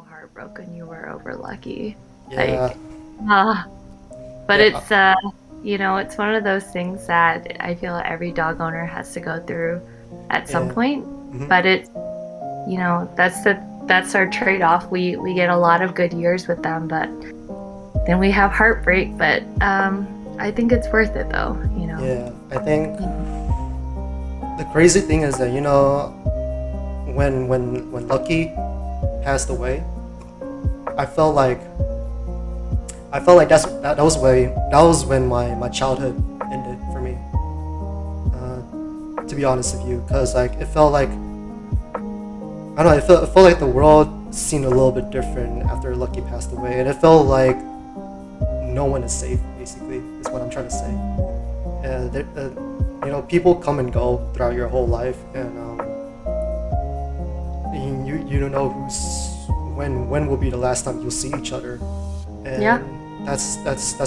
heartbroken you were over Lucky. Yeah, Like, ah, but yeah, it's it's one of those things that I feel every dog owner has to go through at some yeah. point. Hmm. But it's, that's our trade-off. We get a lot of good years with them, but then we have heartbreak. But I think it's worth it though. Yeah, I think Mm. the crazy thing is that when Lucky passed away, I felt like that was when my childhood ended for me. To be honest with you, because like it felt like I don't know, it felt like the world seemed a little bit different after Lucky passed away, and it felt like no one is safe. Basically, is what I'm trying to say. People come and go throughout your whole life, and you don't know when will be the last time you'll see each other, Yeah. and that's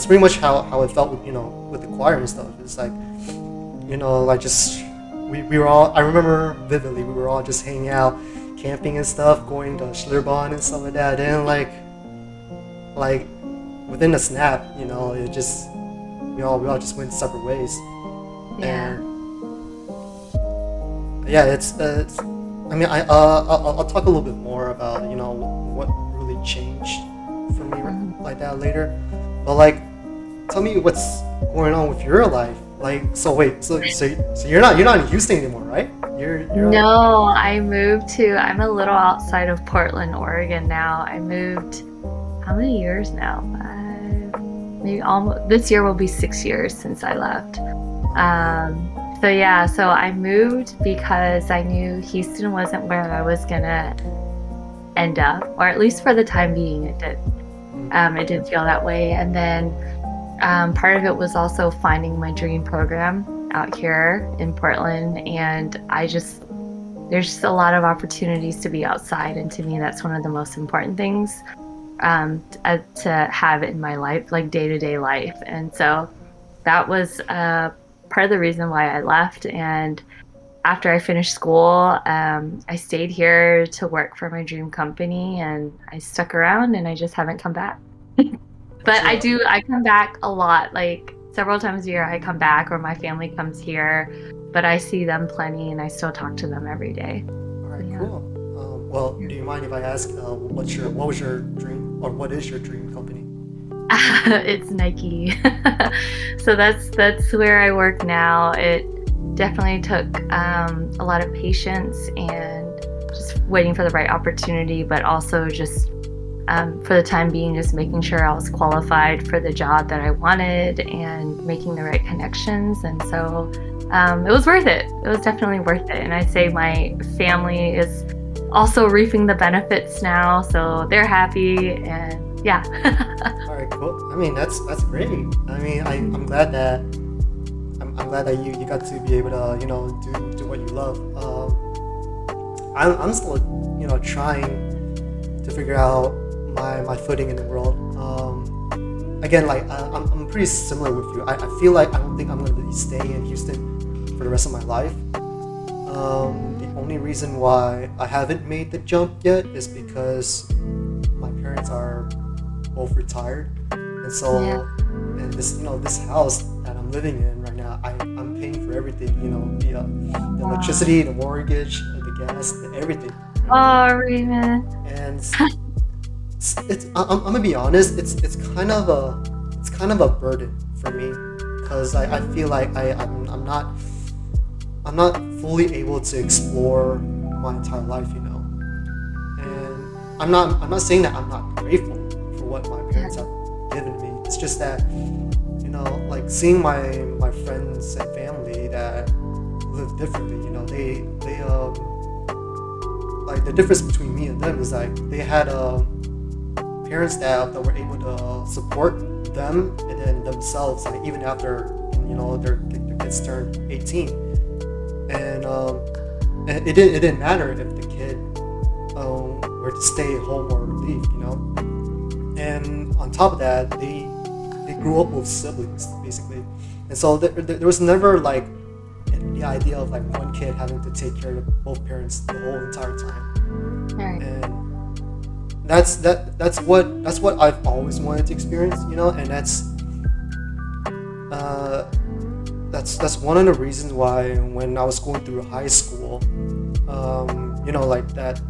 pretty much how it felt with with the choir and stuff. It's like like just we were all, I remember vividly, we were all just hanging out, camping and stuff, going to Schlitterbahn and stuff like that. And like within a snap, it just we all just went separate ways. Yeah. And yeah, it's I mean I'll talk a little bit more about what really changed for me Mhm. like that later. But like, tell me what's going on with your life. Like, so wait, so you're not in Houston anymore, right? You're No, I'm a little outside of Portland, Oregon now. I moved, how many years now? Maybe almost, this year will be 6 years since I left. okay. So yeah, so I moved because I knew Houston wasn't where I was gonna end up, or at least for the time being, it did. It Mm. didn't feel that way. And then part of it was also finding my dream program out here in Portland. And there's just a lot of opportunities to be outside. And to me, that's one of the most important things to have in my life, like day to day life. And so that was part of the reason why I left. And after I finished school, I stayed here to work for my dream company and I stuck around and I just haven't come back. What's But your I come back a lot, like several times a year I come back or my family comes here, but I see them plenty and I still talk to them every day. All So right, yeah. cool. Well, Yeah. do you mind if I ask what was your dream, or what is your dream company? It's Nike. So that's where I work now. It definitely took a lot of patience and just waiting for the right opportunity, but also just for the time being, just making sure I was qualified for the job that I wanted and making the right connections. And so it was worth it. It was definitely worth it. And I'd say my family is also reaping the benefits now, so they're happy. And yeah. All right, cool. I mean, that's great. I mean, I'm glad that you got to be able to do what you love. I'm still trying to figure out my footing in the world. Again, like I'm pretty similar with you. I feel like I don't think I'm going to be staying in Houston for the rest of my life. The only reason why I haven't made the jump yet is because my parents are both retired, and Yeah. so and this house that I'm living in right now, I'm paying for everything. The Wow. electricity, the mortgage, the gas, everything. Oh, Raymond. And I'm gonna be honest, it's kind of a burden for me, because I feel like I'm not fully able to explore my entire life, and I'm not saying that I'm not grateful for what my Yeah. parents have given me. It's just that like seeing my friends and family that live differently, they like the difference between me and them is like they had parents that were able to support them and then themselves, like even after their kids turned 18. And it didn't matter if the kid were to stay home or leave, and on top of that, they grew up with siblings basically, and so there was never like the idea of like one kid having to take care of both parents the whole entire time. All right. And that's what I've always wanted to experience, and uh, that's one of the reasons why when I was going through high school, like that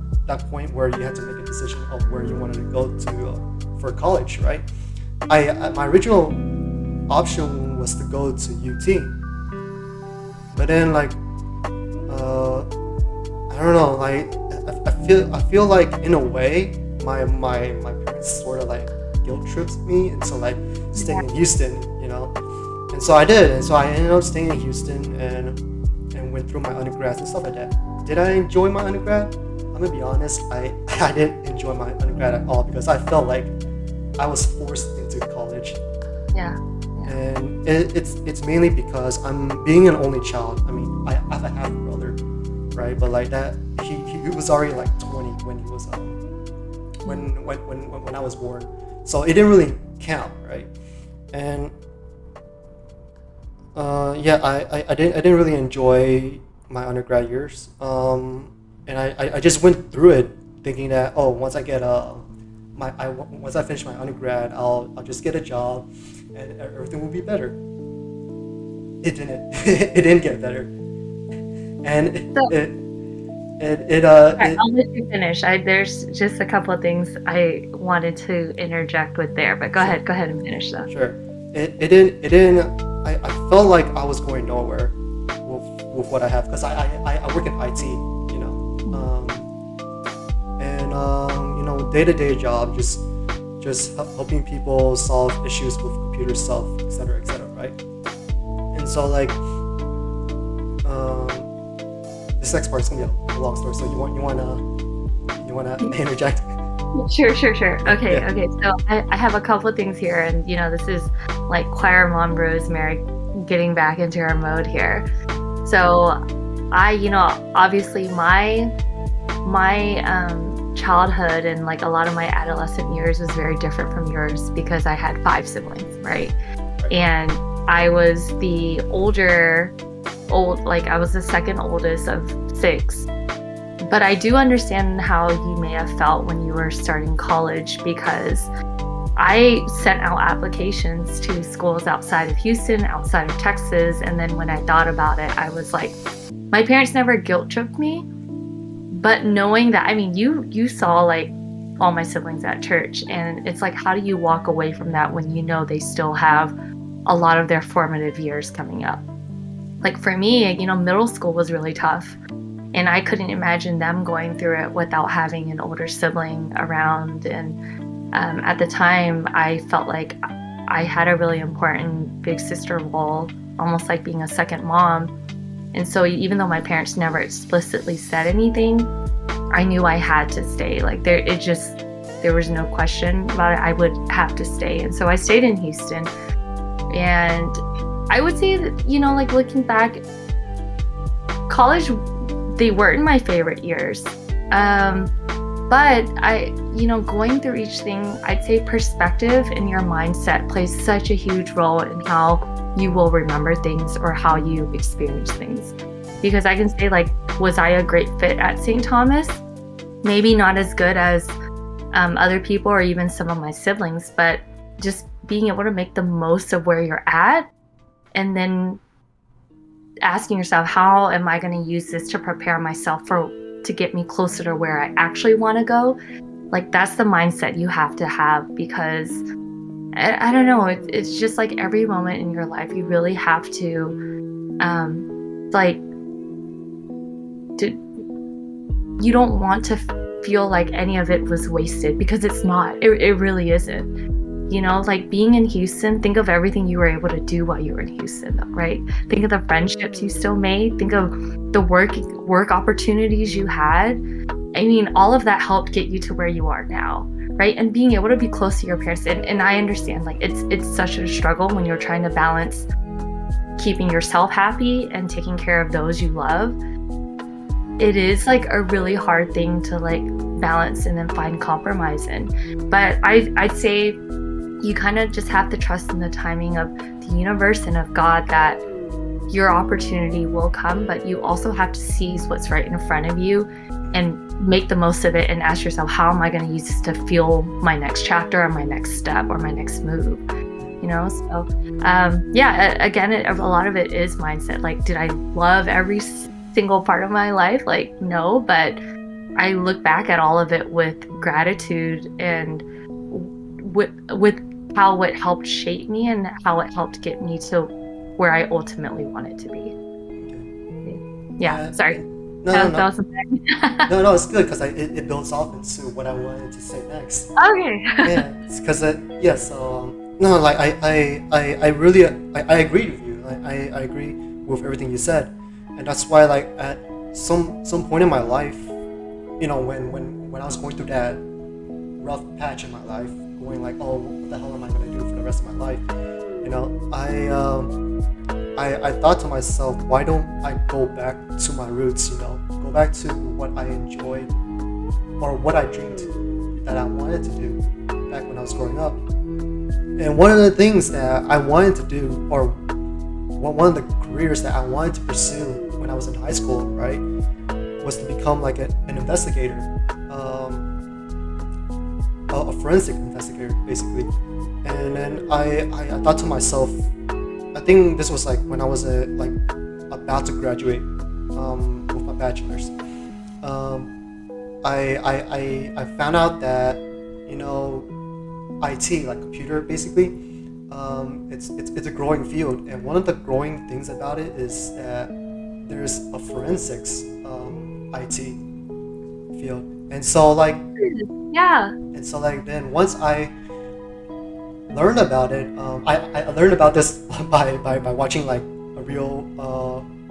point where you had to make a decision of where you wanted to go to for college, right? My original option was to go to UT, but then uh, I don't know, I feel like in a way my parents sort of guilt tripped me into staying in Houston, and so I did, and so I ended up staying in Houston and went through my undergrads and stuff like that. Did I enjoy my undergrad? I'm gonna be honest, I didn't enjoy my undergrad at all because I felt like I was forced into college. Yeah. And it's mainly because I'm being an only child. I mean, I have a half brother, right? But that he was already 20 when he was when I was born, so it didn't really count, right? And I didn't really enjoy my undergrad years. And I just went through it thinking that once I get once I finish my undergrad, I'll just get a job and everything will be better. It didn't. It didn't get better, and I'll let you finish. There's just a couple of things I wanted to interject with there, but go ahead and finish though. Sure. It didn't. I felt like I was going nowhere with what I have because I work in IT, and day-to-day job, just helping people solve issues with computer stuff, etc., right? And so this next part is gonna be a long story. So you wanna interject? Sure. Okay. Yeah. Okay. So I have a couple of things here, and this is choir mom Rosemary getting back into her mode here. So obviously my childhood and a lot of my adolescent years was very different from yours because I had 5 siblings, right? And I was the I was the second oldest of 6. But I do understand how you may have felt when you were starting college because I sent out applications to schools outside of Houston, outside of Texas, and then when I thought about it, I was like, my parents never guilt tripped me, but knowing that, I mean, you saw all my siblings at church, and it's how do you walk away from that when they still have a lot of their formative years coming up? For me, middle school was really tough. And I couldn't imagine them going through it without having an older sibling around. And at the time, I felt like I had a really important big sister role, almost like being a second mom. And so even though my parents never explicitly said anything, I knew I had to stay. There was no question about it. I would have to stay. And so I stayed in Houston. And I would say that, looking back, college, they weren't my favorite years. But going through each thing, I'd say perspective and your mindset plays such a huge role in how you will remember things or how you experience things. Because I can say, was I a great fit at St. Thomas? Maybe not as good as other people or even some of my siblings, but just being able to make the most of where you're at and then asking yourself, how am I going to use this to prepare myself to get me closer to where I actually want to go? That's the mindset you have to have, because I don't know, it's just every moment in your life you really have to you don't want to feel like any of it was wasted, because it's not. It really isn't. Being in Houston, think of everything you were able to do while you were in Houston, though, right? Think of the friendships you still made. Think of the work opportunities you had. I mean, all of that helped get you to where you are now, right? And being able to be close to your parents. And I understand, it's such a struggle when you're trying to balance keeping yourself happy and taking care of those you love. It is a really hard thing to balance and then find compromise in. But I'd say you kind of just have to trust in the timing of the universe and of God that your opportunity will come, but you also have to seize what's right in front of you and make the most of it and ask yourself, how am I going to use this to fuel my next chapter or my next step or my next move? So again, a lot of it is mindset. Like, did I love every single part of my life? Like, no, but I look back at all of it with gratitude and with how it helped shape me and how it helped get me to where I ultimately wanted to be. Yeah, sorry. No, that no, was no, no. It's good because it builds off into what I wanted to say next. Okay. Yeah, it's because no, like I really I agree with you. I agree with everything you said, and that's why like at some point in my life, when I was going through that rough patch in my life, going like, oh, what the hell am I gonna do for the rest of my life? I thought to myself, why don't I go back to my roots? Go back to what I enjoyed or what I dreamed that I wanted to do back when I was growing up. And one of the things that I wanted to do, or one of the careers that I wanted to pursue when I was in high school, right, was to become like an investigator, a forensic investigator, basically. And then I thought to myself, I think this was like when I was about to graduate with my bachelor's. I found out that IT, like computer, basically, it's a growing field, and one of the growing things about it is that there's a forensics IT field, and so like then once I learned about it, I learned about this by watching like a real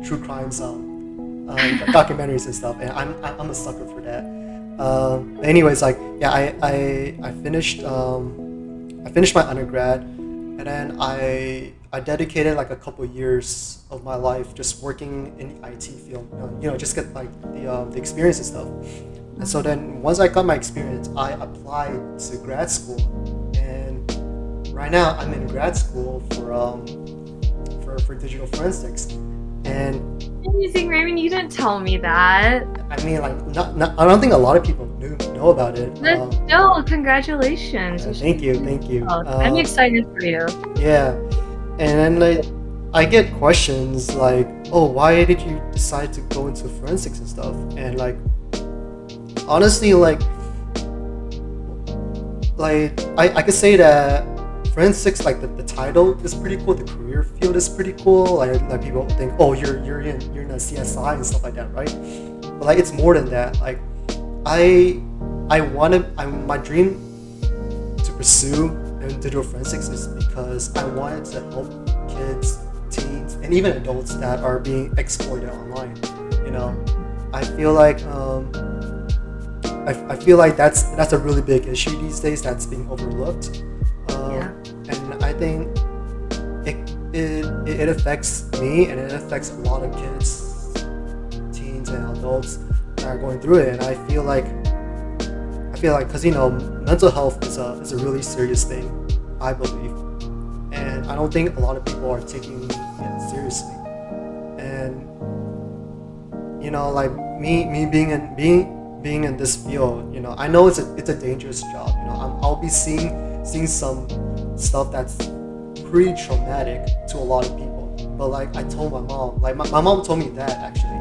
true crimes documentaries and stuff, and I'm a sucker for that. Anyways, like I finished my undergrad, and then I dedicated like a couple years of my life just working in the IT field, just get like the experience and stuff. And so then once I got my experience, I applied to grad school, and right now I'm in grad school for digital forensics. And amazing, Raymond, you didn't tell me that. I mean, like, not I don't think a lot of people know about it. No, congratulations. Thank you. I'm excited for you. Yeah, and then I get questions like, oh, why did you decide to go into forensics and stuff? And like, honestly, like I could say that forensics, like the title is pretty cool, the career field is pretty cool. Like people think, oh, you're in a CSI and stuff like that, right? But like it's more than that. Like my dream to pursue in digital forensics is because I wanted to help kids, teens, and even adults that are being exploited online. I feel like I feel like that's a really big issue these days that's being overlooked. And I think it affects me, and it affects a lot of kids, teens, and adults that are going through it. And I feel like because mental health is a really serious thing, I believe, and I don't think a lot of people are taking it seriously. And like me being in this field, I know it's a dangerous job. I'll be seeing some stuff that's pretty traumatic to a lot of people. But like I told my mom, like my mom told me that actually,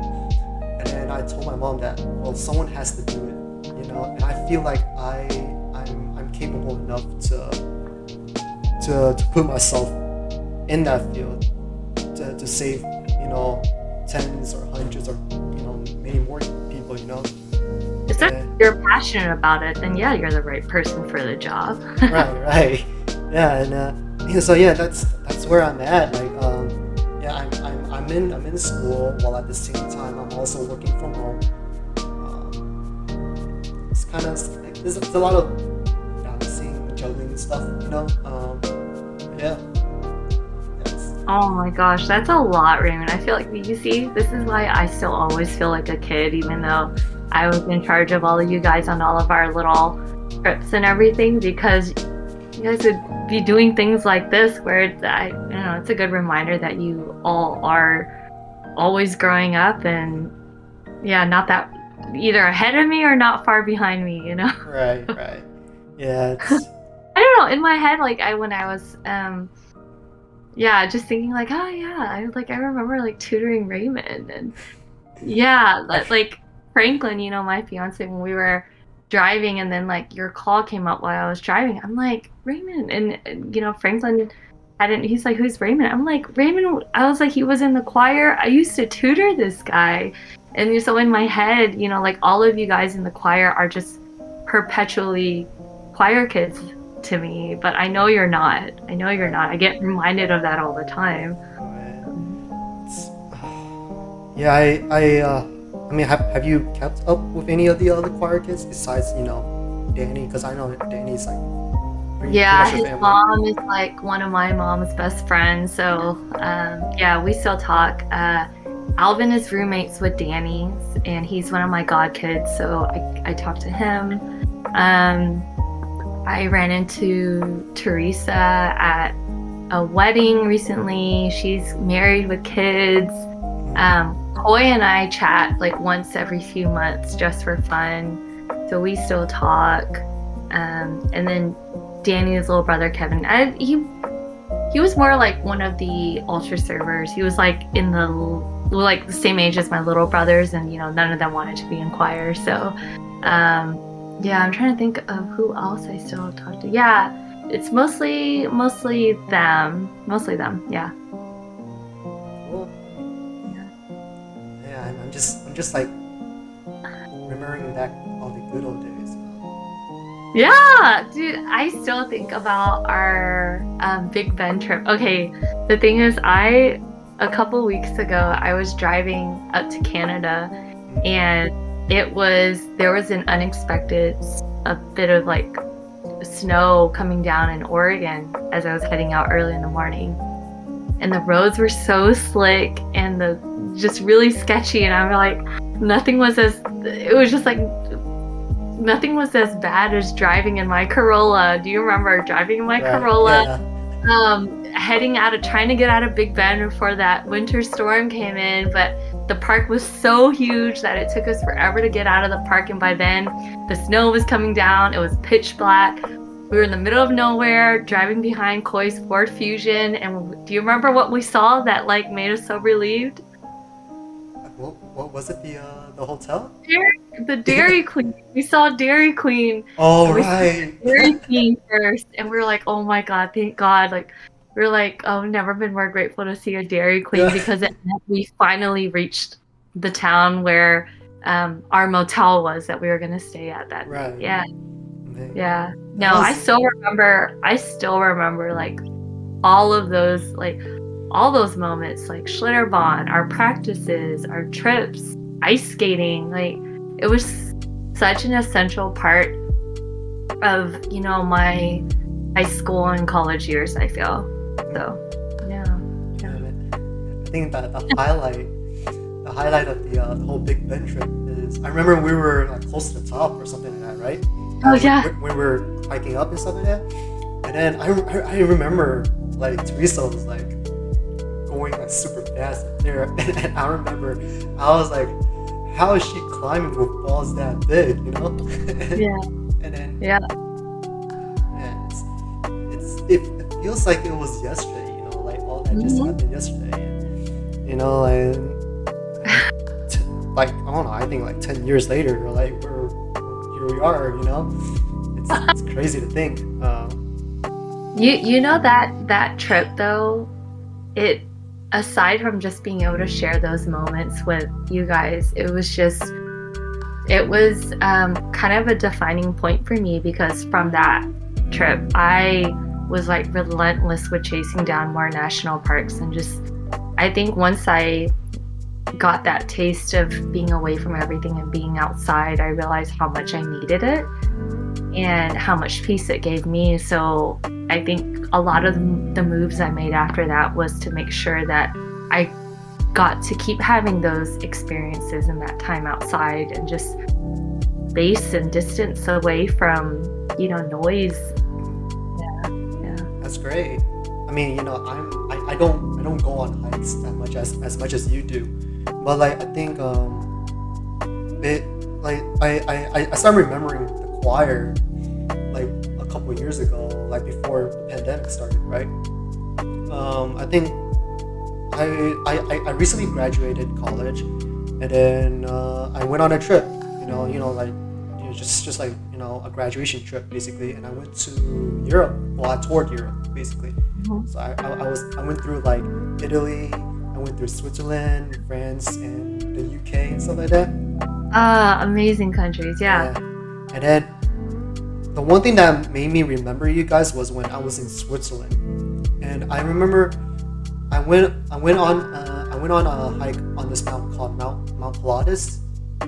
and then I told my mom that, well, someone has to do it, and I feel like I'm capable enough to put myself in that field to save tens or hundreds or many more people. If you're passionate about it, then yeah, you're the right person for the job. right. Yeah, and so yeah, that's where I'm at. Like, I'm in school while at the same time I'm also working from home. It's kind of there's a lot of balancing, juggling stuff, yeah. Oh my gosh, that's a lot, Raymond. I feel like, you see, this is why I still always feel like a kid, even though I was in charge of all of you guys on all of our little trips and everything, because you guys would be doing things like this where it's a good reminder that you all are always growing up, and yeah, not that either ahead of me or not far behind me, you know? Right, right. Yeah, it's I don't know. In my head, like when I was yeah, just thinking like, oh yeah, I remember like tutoring Raymond and yeah, I, like Franklin, my fiance, when we were driving and then like your call came up while I was driving. I'm like, Raymond. And Franklin hadn't, he's like, who's Raymond? I'm like, Raymond, I was like, he was in the choir. I used to tutor this guy. And so in my head, like all of you guys in the choir are just perpetually choir kids to me, but I know you're not. I know you're right, not. I get reminded of that all the time. right. It's, yeah, I mean, have you kept up with any of the other choir kids besides, Danny? Because I know Danny's like pretty Yeah, much your his family. mom is like one of my mom's best friends. So, yeah, we still talk. Alvin is roommates with Danny, and he's one of my god kids. So I talk to him. I ran into Teresa at a wedding recently. She's married with kids. Coy and I chat like once every few months just for fun. So we still talk. And then Danny's little brother Kevin, he was more like one of the ultra servers. He was like in the like the same age as my little brothers, and none of them wanted to be in choir. So, yeah, I'm trying to think of who else I still talk to. Yeah, it's mostly them, mostly them. Yeah. Well, Yeah. yeah, I'm just like remembering back all the good old days. Yeah, dude, I still think about our Big Ben trip. Okay, the thing is, a couple weeks ago, I was driving up to Canada and there was an unexpected, a bit of like snow coming down in Oregon as I was heading out early in the morning. And the roads were so slick and the just really sketchy. And I'm like, it was just like, nothing was as bad as driving in my Corolla. Do you remember driving in my Right, Corolla, yeah, heading out of trying to get out of Big Bend before that winter storm came in? But the park was so huge that it took us forever to get out of the park. And by then, the snow was coming down. It was pitch black. We were in the middle of nowhere, driving behind Coy's Ford Fusion. And do you remember what we saw that like made us so relieved? what was it, the hotel? The Dairy Queen. We saw Dairy Queen, Oh, and we saw right. Dairy Queen first, and we were like, "Oh my God, thank God!" Like, we were like, "Oh, I've never been more grateful to see a Dairy Queen Yeah. because it meant we finally reached the town where our motel was that we were gonna stay at that night." Right. Yeah, Man, yeah. that No, I was still remember. I still remember like all of those, like all those moments, like Schlitterbahn, our practices, our trips, ice skating. Like it was such an essential part of my high school and college years, I feel. So yeah, yeah, yeah. man. I think that the highlight of the whole Big Ben trip is I remember we were like close to the top or something like that, right? Oh When, yeah. when when we were hiking up and stuff like that. And then I remember like Teresa was like going like super fast up there, and I remember I was like, how is she climbing with balls that big, you know? Yeah. And then Yeah. man, it feels like it was yesterday, like all that just Mhm. happened yesterday, like I don't know, I think like 10 years later, like we're here we are, it's crazy to think. You know that trip though, it aside from just being able to share those moments with you guys, it was kind of a defining point for me because from that trip, I was like relentless with chasing down more national parks and just I think once I got that taste of being away from everything and being outside, I realized how much I needed it and how much peace it gave me. So I think a lot of the moves I made after that was to make sure that I got to keep having those experiences and that time outside and just space and distance away from, noise. Yeah, yeah. That's great. I mean, I don't go on hikes that much as much as you do, but like I think it like I started remembering the choir like a couple of years ago, like before the pandemic started, right? I think I recently graduated college, and then I went on a trip. Like just like a graduation trip basically, and I went to Europe. Well, I toured Europe basically. Mhm. So I went through like Italy, I went through Switzerland, France, and the UK and stuff like that. Amazing countries, yeah. Yeah, and then the one thing that made me remember you guys was when I was in Switzerland, and I remember I went on a hike on this mountain called Mount Pilatus. I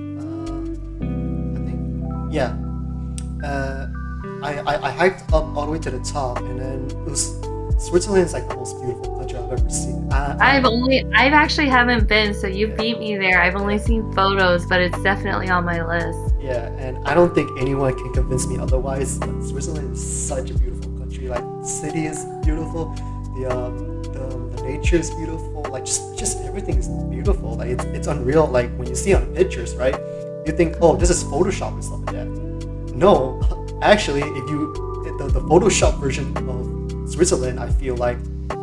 think, yeah. I hiked up all the way to the top, and then it was Switzerland is like the most beautiful country I've ever seen. I've actually haven't been, so you Yeah. beat me there. I've only seen photos, but it's definitely on my list. Yeah, and I don't think anyone can convince me otherwise. But Switzerland is such a beautiful country. Like the city is beautiful, the nature is beautiful. Like just everything is beautiful. Like it's unreal. Like when you see on pictures, right? You think, oh, this is Photoshop and stuff like that. No, actually, if you the Photoshop version of Switzerland, I feel like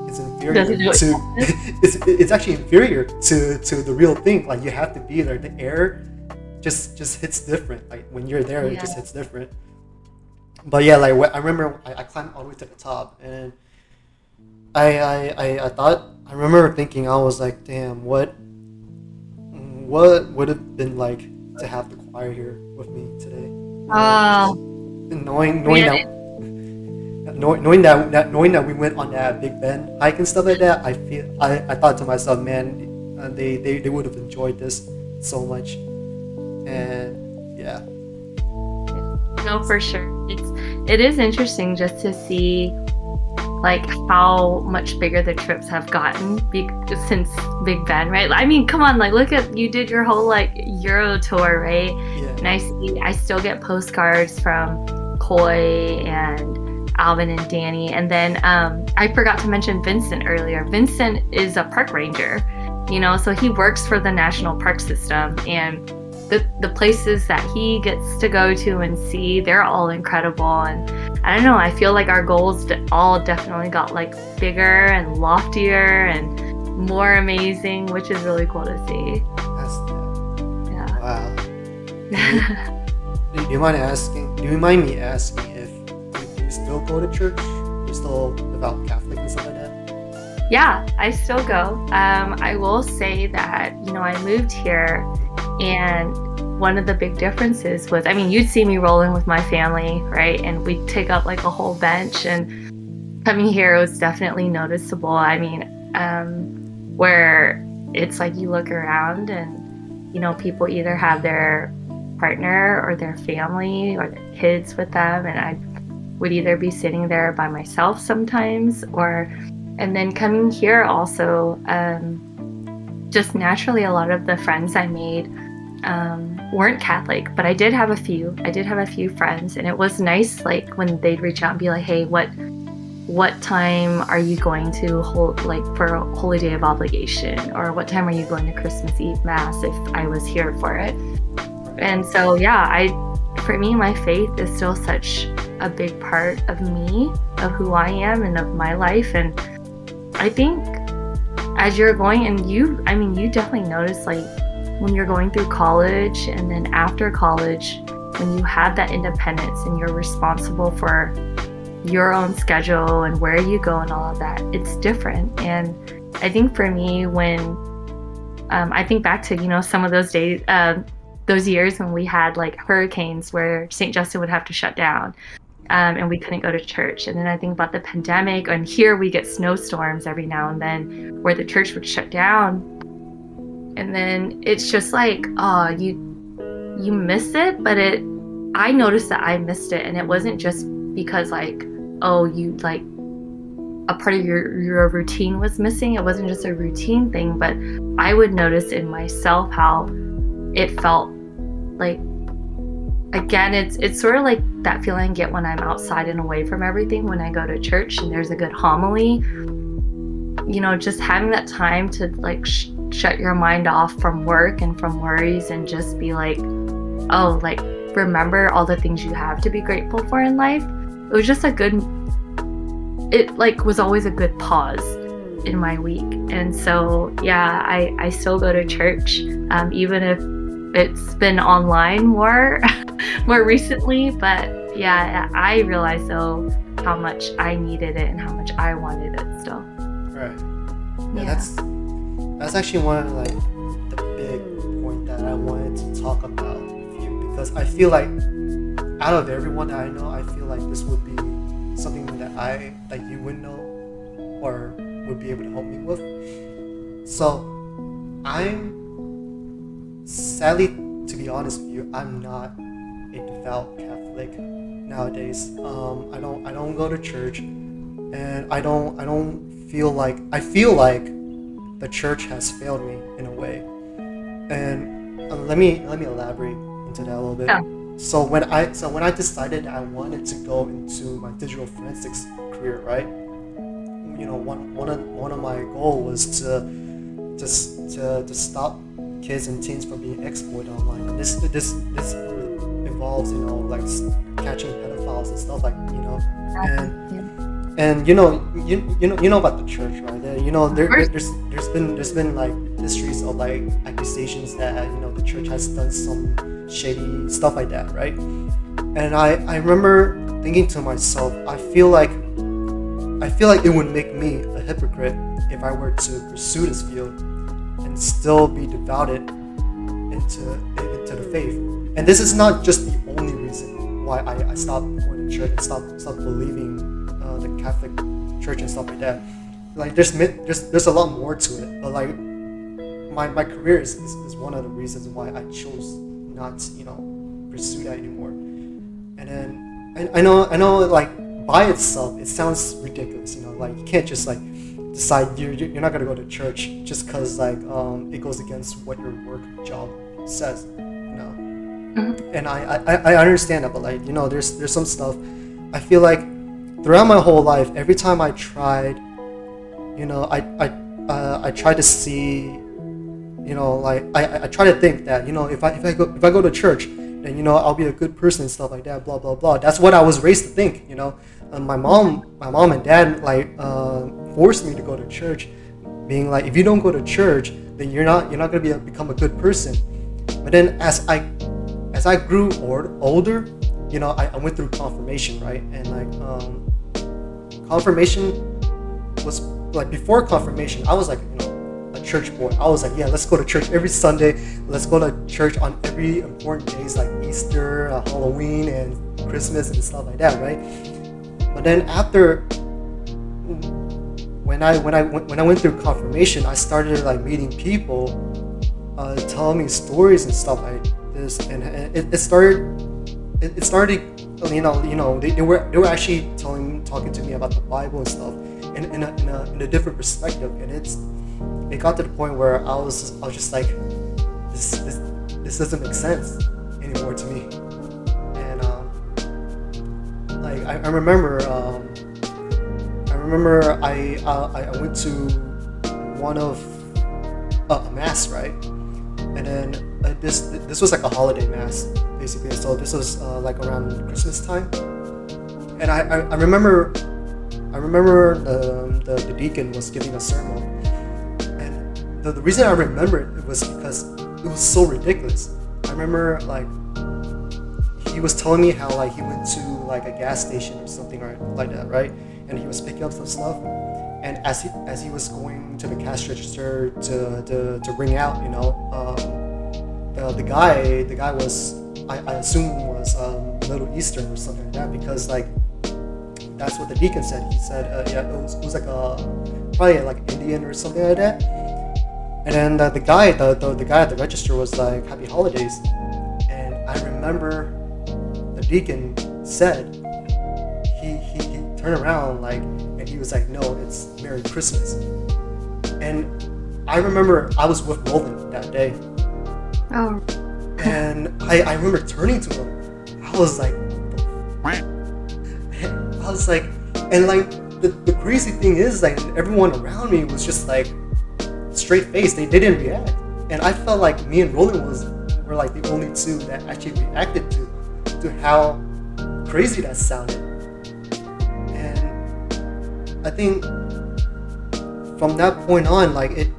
it's inferior Doesn't do it to it's actually inferior to the real thing. Like you have to be there. The air just hits different. Like when you're there, it Yeah. just hits different. But yeah, like I remember I climbed all the way to the top, and I remember thinking, I was like, damn, what would have been like to have the choir here with me today? Oh, And knowing man, that we went on that Big Ben hike and stuff like that, I thought to myself, man, they would have enjoyed this so much, and yeah. no, for sure. It is interesting just to see like how much bigger the trips have gotten since Big Ben, right? I mean, come on, like look at you did your whole like Euro tour, right? Yeah. And I still get postcards from Coy and Alvin and Danny, and then I forgot to mention Vincent earlier. Vincent is a park ranger, so he works for the National Park System, and the places that he gets to go to and see, they're all incredible. And I don't know, I feel like our goals all definitely got like bigger and loftier and more amazing, which is really cool to see. That's Yeah. wow. Do you mind me asking if you still go to church? You're still devout Catholic and stuff like that? Yeah, I still go. I will say that, I moved here, and one of the big differences was, I mean, you'd see me rolling with my family, right? And we'd take up like a whole bench, and coming here was definitely noticeable. I mean, where it's like you look around and, people either have their partner or their family or their kids with them, and I would either be sitting there by myself sometimes, and then coming here also, just naturally a lot of the friends I made weren't Catholic, but I did have a few friends, and it was nice like when they'd reach out and be like, hey, what time are you going to hold, like for a Holy Day of Obligation, or what time are you going to Christmas Eve Mass if I was here for it? And so yeah, for me, my faith is still such a big part of me, of who I am and of my life. And I think as you're going, and you definitely notice like when you're going through college and then after college, when you have that independence and you're responsible for your own schedule and where you go and all of that, it's different. And I think for me, when I think back to, some of those days, those years when we had like hurricanes where St. Justin would have to shut down, and we couldn't go to church. And then I think about the pandemic, and here we get snowstorms every now and then where the church would shut down. And then it's just like, oh, you miss it, but I noticed that I missed it, and it wasn't just because like, oh, you like a part of your routine was missing. It wasn't just a routine thing, but I would notice in myself how it felt like, again, it's sort of like that feeling I get when I'm outside and away from everything, when I go to church and there's a good homily, just having that time to like shut your mind off from work and from worries and just be like oh, like, remember all the things you have to be grateful for in life. It was just it like was always a good pause in my week. And so, yeah, I still go to church, even if it's been online more, more recently. But yeah, I realized though how much I needed it and how much I wanted it still. Right. Yeah, Yeah. that's actually one of like the big point that I wanted to talk about with you, because I feel like out of everyone that I know, I feel like this would be something that you would know or would be able to help me with. So I'm sadly, to be honest with you, I'm not a devout Catholic nowadays. I don't go to church, and I feel like the church has failed me in a way. And let me elaborate into that a little bit. Yeah. So when I decided I wanted to go into my digital forensics career, right? One of my goal was to stop kids and teens from being exploited online. And this involves like catching pedophiles and stuff like and you know about the church, right? There's been like histories of like accusations that the church has done some shady stuff like that, right? And I remember thinking to myself, I feel like it would make me a hypocrite if I were to pursue this field and still be devoted into the faith. And this is not just the only reason why I stopped going to church and stopped believing the Catholic Church and stuff like that. Like there's a lot more to it, but like my career is one of the reasons why I chose not to pursue that anymore. And then I know like by itself it sounds ridiculous, like you can't just like decide you're not gonna go to church just because like it goes against what your work job says, Mm-hmm. And I understand that, but like there's some stuff I feel like throughout my whole life, every time I tried, I try to see, like I try to think that if I go to church, then I'll be a good person and stuff like that, blah blah blah. That's what I was raised to think. My mom and dad like forced me to go to church, being like, if you don't go to church, then you're not gonna become a good person. But then as I grew older, I went through confirmation, right? And like confirmation was like, before confirmation I was like a church boy. I was like, yeah, let's go to church every Sunday, let's go to church on every important days like Easter, Halloween and Christmas and stuff like that, right? But then after when I went through confirmation, I started like meeting people telling me stories and stuff like this, and it started they were actually talking to me about the Bible and stuff in a different perspective, and it got to the point where I was just like, this doesn't make sense anymore to me. And like I remember I went to one of a mass, right? And then this was like a holiday mass basically. So this was like around Christmas time, and I remember the deacon was giving a sermon, and the reason I remember it was because it was so ridiculous. I remember like he was telling me how like he went to like a gas station or something like that, right? And he was picking up some stuff, and as he was going to the cash register to ring out, the guy was I assume was Middle Eastern or something like that, because like that's what the deacon said. He said yeah, it was like probably like Indian or something like that. And then the guy at the register was like, "Happy Holidays." And I remember the deacon said he turned around like, and he was like, "No, it's Merry Christmas." And I remember I was with Roland that day. Oh. And I remember turning to him. I was like, and like the crazy thing is like everyone around me was just like straight faced. They didn't react, and I felt like me and Roland we're like the only two that actually reacted to how crazy that sounded. And I think from that point on, like it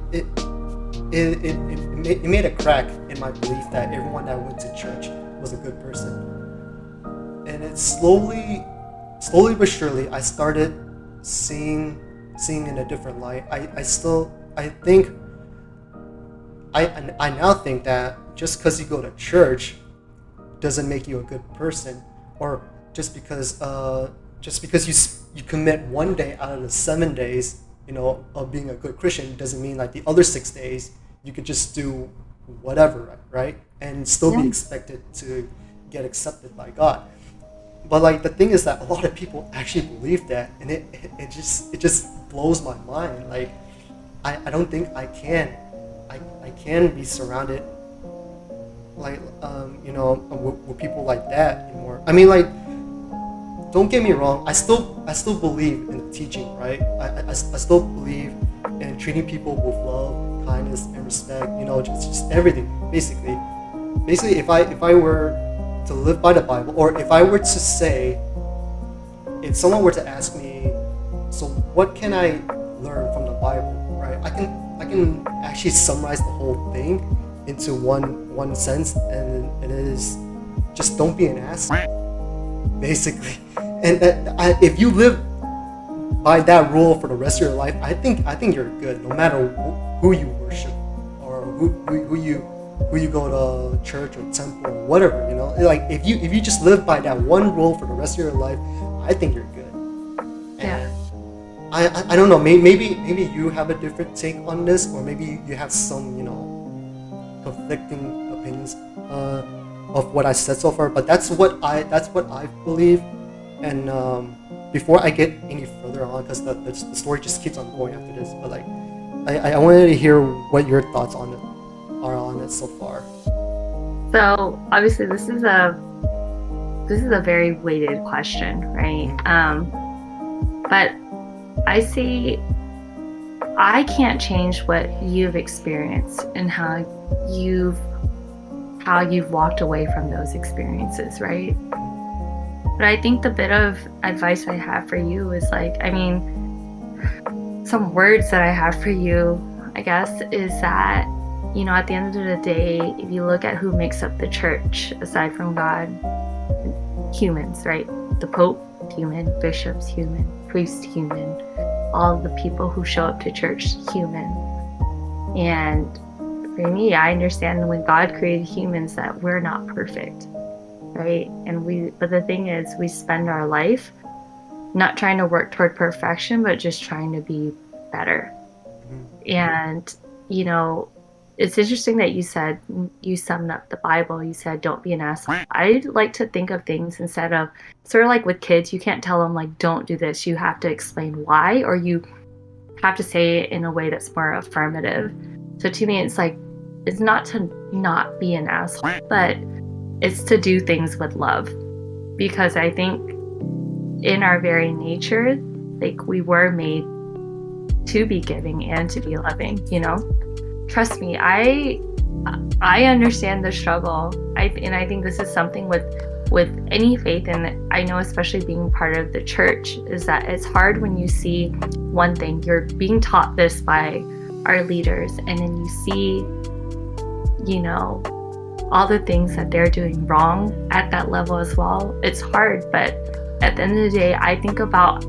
made a crack in my belief that everyone that went to church was a good person. And it slowly but surely, I started seeing in a different light. I now think that just because you go to church doesn't make you a good person, or just because you commit one day out of the 7 days, of being a good Christian, doesn't mean like the other 6 days you could just do whatever, right? And still be expected to get accepted by God. But like the thing is that a lot of people actually believe that, and it just blows my mind. Like I don't think I can be surrounded like with people like that anymore. I mean, like, don't get me wrong, I still believe in the teaching, right? I still believe in treating people with love, kindness, and respect, just everything. Basically if I were to live by the Bible, or if I were to say, if someone were to ask me, so what can I learn from the Bible, right? I can actually summarize the whole thing into one sense, and it is just don't be an ass, basically. And if you live by that rule for the rest of your life, I think you're good, no matter who you worship, or who you go to church or temple or whatever, like if you just live by that one rule for the rest of your life, I think you're good. And I don't know, maybe you have a different take on this, or maybe you have some conflicting opinions of what I said so far, but that's what I believe. And before I get any further on, because the story just keeps on going after this, but like I wanted to hear what your thoughts are on it so far. So obviously this is a very weighted question, right? But I can't change what you've experienced and how you've walked away from those experiences, right? But I think the bit of advice I have for you is some words that I have for you, I guess, is that, at the end of the day, if you look at who makes up the church, aside from God, humans, right? The Pope, human; bishops, human; priests, human; all of the people who show up to church, human. And for me, I understand when God created humans that we're not perfect, right? But the thing is, we spend our life not trying to work toward perfection, but just trying to be better. And, it's interesting that you said, you summed up the Bible, you said, don't be an asshole. I like to think of things instead of, sort of like with kids, you can't tell them like, don't do this. You have to explain why, or you have to say it in a way that's more affirmative. So to me, it's like, it's not to not be an asshole, but it's to do things with love. Because I think in our very nature, like, we were made to be giving and to be loving, Trust me, I understand the struggle. I think this is something with any faith, and I know especially being part of the church, is that it's hard when you see one thing, you're being taught this by our leaders, and then you see, all the things that they're doing wrong at that level as well. It's hard, but at the end of the day, I think about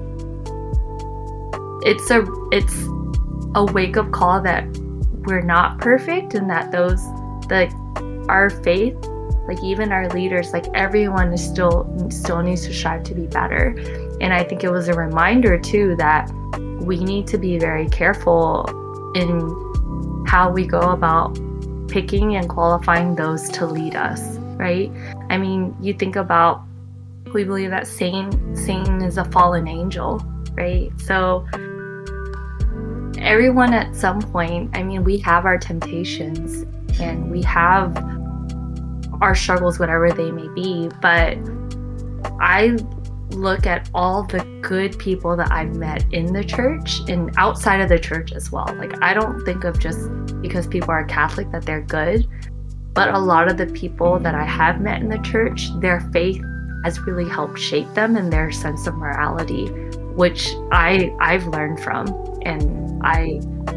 it's a wake-up call that we're not perfect, and that our faith, like even our leaders, like everyone is still needs to strive to be better. And I think it was a reminder too that we need to be very careful in how we go about picking and qualifying those to lead us, right? I mean, you think about, we believe that Satan is a fallen angel, right? So everyone at some point, we have our temptations and we have our struggles, whatever they may be, but I look at all the good people that I've met in the church and outside of the church as well. Like, I don't think of just because people are Catholic that they're good. But a lot of the people that I have met in the church, their faith has really helped shape them and their sense of morality, which I've learned from, and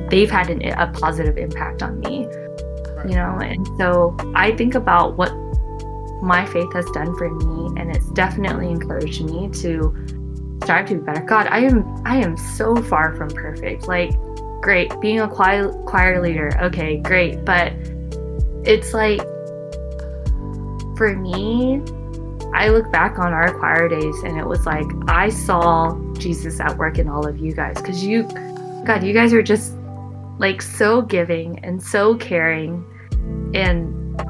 they've had a positive impact on me, you know. And so I think about what my faith has done for me, and it's definitely encouraged me to strive to be better. God, I am so far from perfect. Like, great, being a choir leader, okay, great, but it's like, for me, I look back on our choir days and it was like I saw Jesus at work in all of you guys, because you guys are just like so giving and so caring and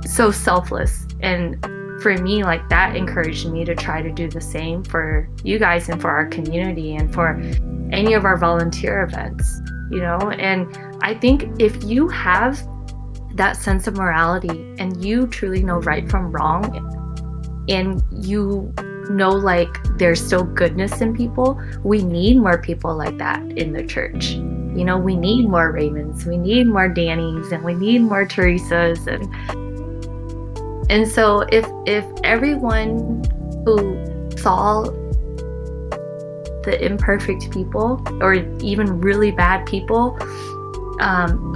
so selfless. And for me, like, that encouraged me to try to do the same for you guys and for our community and for any of our volunteer events, you know. And I think if you have that sense of morality and you truly know right from wrong, and you know, like, there's still goodness in people, we need more people like that in the church. You know, we need more Raymonds, we need more Dannys, and we need more Teresas. And so if everyone who saw the imperfect people, or even really bad people,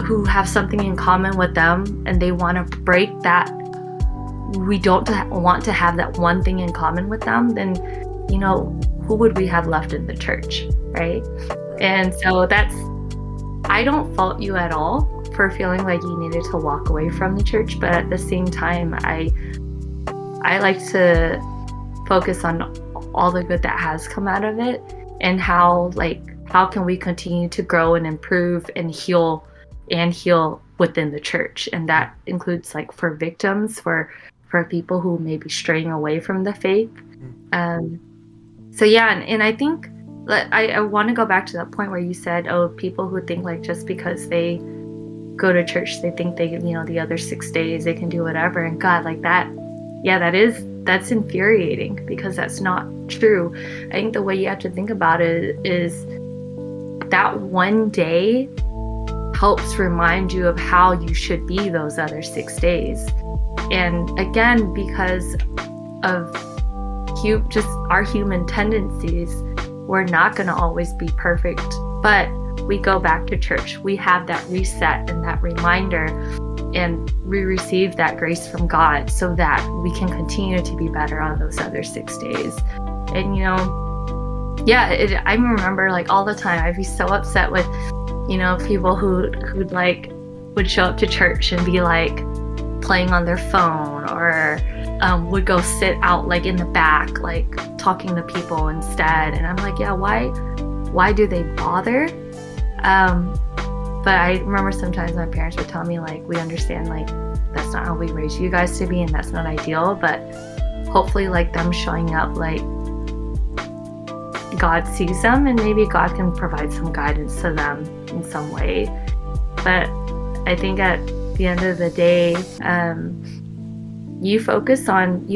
who have something in common with them, and they want to break that, we don't want to have that one thing in common with them, then, you know, who would we have left in the church, right? And so I don't fault you at all for feeling like you needed to walk away from the church, but at the same time, I like to focus on all the good that has come out of it, and how can we continue to grow and improve and heal within the church. And that includes, like, for victims, for people who may be straying away from the faith. So yeah, and I think I want to go back to that point where you said, oh, people who think like just because they go to church, they think they, you know, the other 6 days they can do whatever. And God, like that, yeah, that's infuriating, because that's not true. I think the way you have to think about it is that one day helps remind you of how you should be those other 6 days. And again, because of just our human tendencies, we're not going to always be perfect, but we go back to church, we have that reset and that reminder, and we receive that grace from God so that we can continue to be better on those other 6 days. And, you know, yeah, I remember, like, all the time I'd be so upset with, you know, people who'd like would show up to church and be like playing on their phone, or would go sit out like in the back, like talking to people instead. And I'm like, yeah, why do they bother? But I remember sometimes my parents would tell me, like, we understand, like, that's not how we raise you guys to be, and that's not ideal, but hopefully, like, them showing up, like, God sees them, and maybe God can provide some guidance to them in some way. But I think at the end of the day, you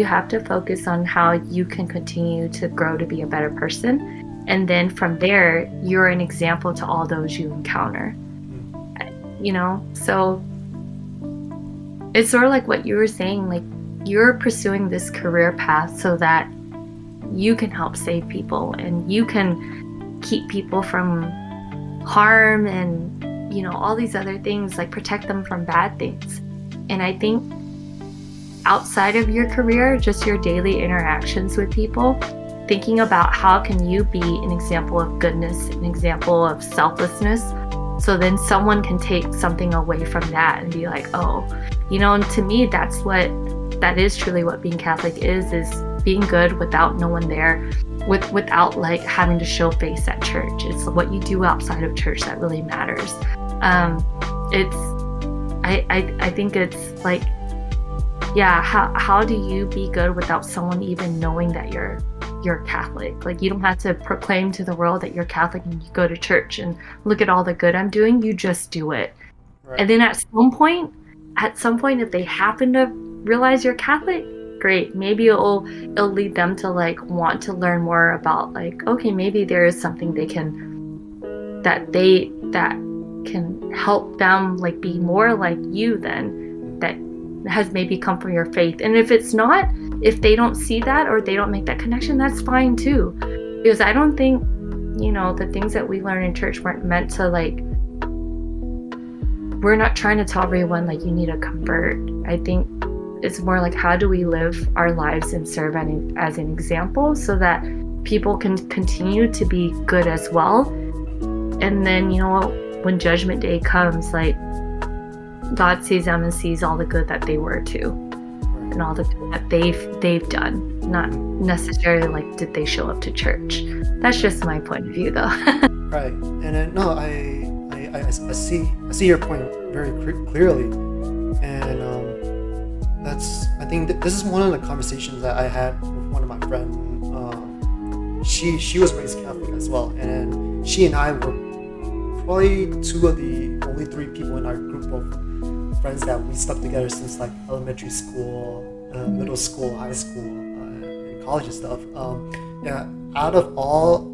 have to focus on how you can continue to grow to be a better person. And then from there, you're an example to all those you encounter, you know? So it's sort of like what you were saying, like, you're pursuing this career path so that you can help save people, and you can keep people from harm, and, you know, all these other things, like protect them from bad things. And I think outside of your career, just your daily interactions with people, thinking about how can you be an example of goodness, an example of selflessness, so then someone can take something away from that and be like, oh, you know. And to me, that is truly what being Catholic is being good without no one there, without like having to show face at church. It's what you do outside of church that really matters. I think it's like, yeah, how do you be good without someone even knowing that you're Catholic? Like, you don't have to proclaim to the world that you're Catholic and you go to church and look at all the good I'm doing. You just do it. Right. And then at some point, if they happen to realize you're Catholic, great. Maybe it'll lead them to like want to learn more about, like, okay, maybe there is something that can help them like be more like you then has maybe come from your faith. And if it's not, if they don't see that or they don't make that connection, that's fine too. Because I don't think, the things that we learn in church weren't meant to we're not trying to tell everyone you need to convert. I think it's more how do we live our lives and serve as an example so that people can continue to be good as well. And then, when judgment day comes, God sees them and sees all the good that they were too, and all the good that they've done. Not necessarily did they show up to church. That's just my point of view, though. Right, and no, I see your point very clearly, and I think this is one of the conversations that I had with one of my friends. She was raised Catholic as well, and she and I were probably two of the only three people in our group of friends that we stuck together since elementary school, middle school, high school, and college and stuff. Yeah, out of all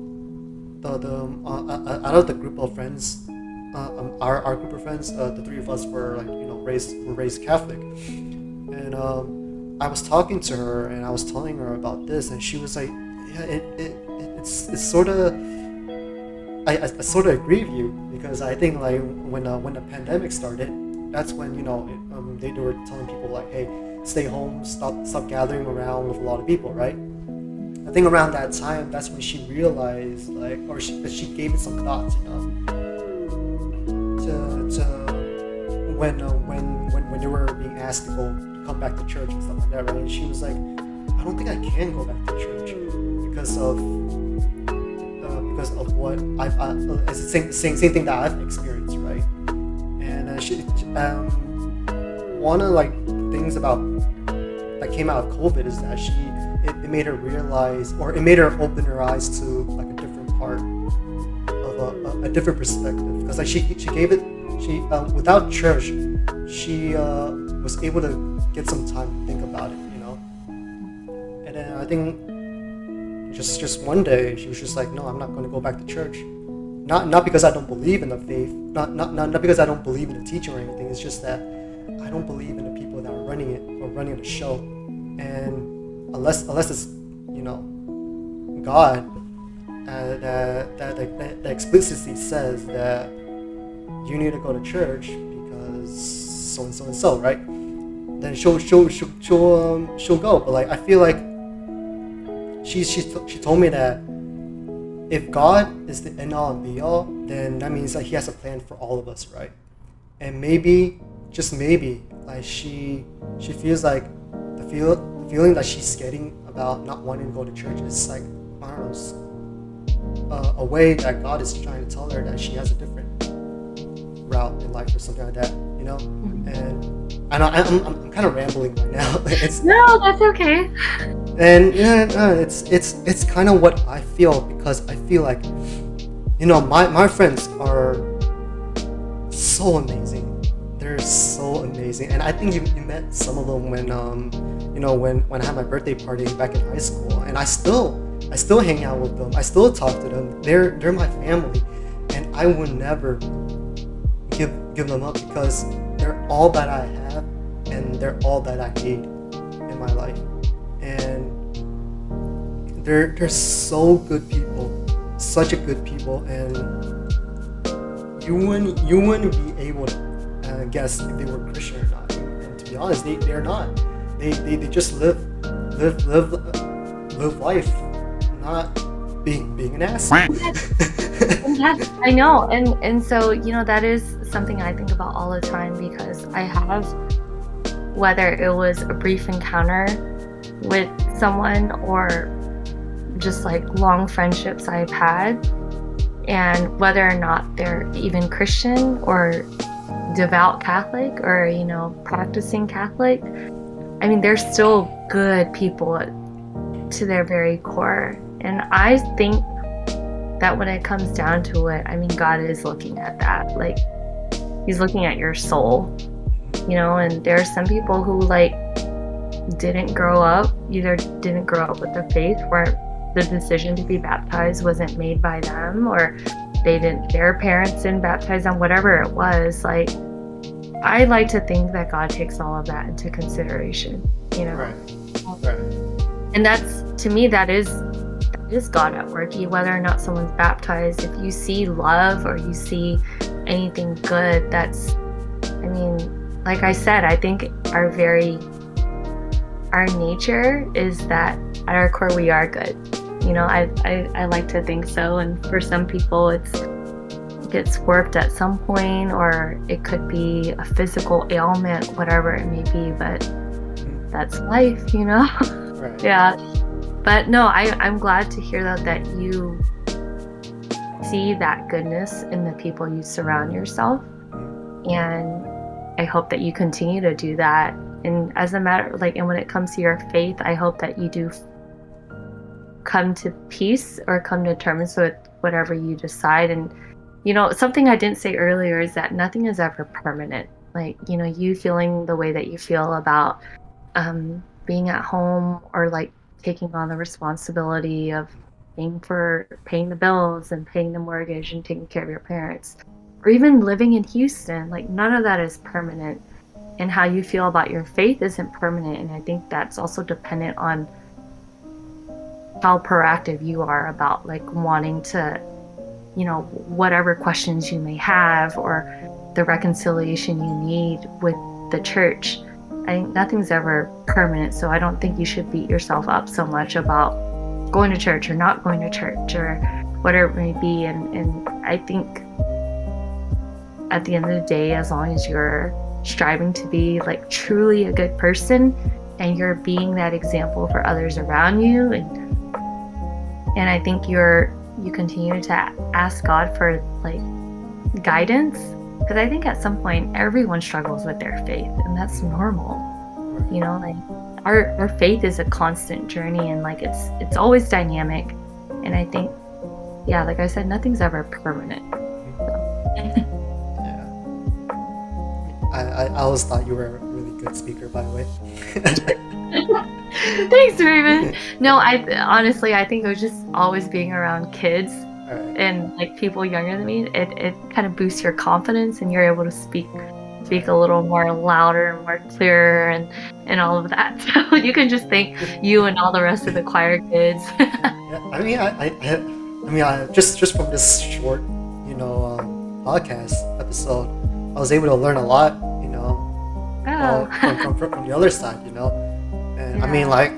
out of the group of friends, our group of friends, the three of us were raised Catholic, and I was talking to her and I was telling her about this, and she was like, yeah, it's sort of. I sort of agree with you, because I think when the pandemic started, that's when they were telling people hey, stay home, stop gathering around with a lot of people, right? I think around that time, that's when she realized or she gave it some thoughts, to when they were being asked to come back to church and stuff like that, right? And she was like, I don't think I can go back to church because of what it's the same thing that I've experienced, right? And she one of the things about that came out of COVID is that it made her realize, or it made her open her eyes to a different part of a different perspective, because she gave it without church she was able to get some time to think about it, and then I think just one day she was just like, no, I'm not going to go back to church, not because I don't believe in the faith, not because I don't believe in the teaching or anything. It's just that I don't believe in the people that are running it or running the show, and unless it's God that explicitly says that you need to go to church because so and so and so, right? Then she'll go. But I feel like she told me that if God is the end all and be all, then that means He has a plan for all of us, right? And maybe, just maybe, she feels like the feeling that she's getting about not wanting to go to church is I don't know, a way that God is trying to tell her that she has a different route in life or something like that, Mm-hmm. And I'm kind of rambling right now. No, that's okay. And it's kind of what I feel, because I feel like my friends are so amazing. They're so amazing, and I think you met some of them when when I had my birthday party back in high school, and I still hang out with them. I still talk to them. They're my family, and I will never give them up, because they're all that I have, and they're all that I need in my life. And they're so good people, such a good people, and you wouldn't be able to guess if they were Christian or not. And to be honest, they're not. They just live life, not being an ass. Yes, I know, and so that is something I think about all the time, because I have, whether it was a brief encounter with someone or just long friendships I've had, and whether or not they're even Christian or devout Catholic or practicing Catholic, I mean, they're still good people to their very core. And I think that when it comes down to it, I mean, God is looking at that. He's looking at your soul, and there are some people who didn't grow up with the faith, where the decision to be baptized wasn't made by them, or their parents didn't baptize them, whatever it was. I like to think that God takes all of that into consideration, you know. Right. Right. And that's, to me, that is God at work. Whether or not someone's baptized, if you see love or you see anything good, that's, I mean, like I said, I think our nature is that at our core we are good. You know, I like to think so. And for some people it gets warped at some point, or it could be a physical ailment, whatever it may be, but that's life, you know. Right. Yeah. But no, I'm glad to hear that you see that goodness in the people you surround yourself. And I hope that you continue to do that. And as a matter, like, and when it comes to your faith, I hope that you do come to peace or come to terms with whatever you decide. And, you know, something I didn't say earlier is that nothing is ever permanent. Like, you know, you feeling the way that you feel about being at home, or like taking on the responsibility of paying the bills and paying the mortgage and taking care of your parents, or even living in Houston, like none of that is permanent. And how you feel about your faith isn't permanent. And I think that's also dependent on how proactive you are about like wanting to, you know, whatever questions you may have or the reconciliation you need with the church. I think nothing's ever permanent, so I don't think you should beat yourself up so much about going to church or not going to church or whatever it may be. And I think at the end of the day, as long as you're striving to be like truly a good person and you're being that example for others around you, and I think you continue to ask God for like guidance, because I think at some point everyone struggles with their faith, and that's normal. You know, like our faith is a constant journey, and like it's always dynamic. And I think, yeah, like I said, nothing's ever permanent. Yeah. I always thought you were a really good speaker, by the way. Thanks, Raven. No, I honestly, I think it was just always being around kids and like people younger than me. It kind of boosts your confidence, and you're able to speak a little more louder and more clearer and all of that. So you can just thank you and all the rest of the choir kids. Yeah, I mean, just from this short, you know, podcast episode, I was able to learn a lot, you know, from the other side, you know. And Yeah. I mean, like,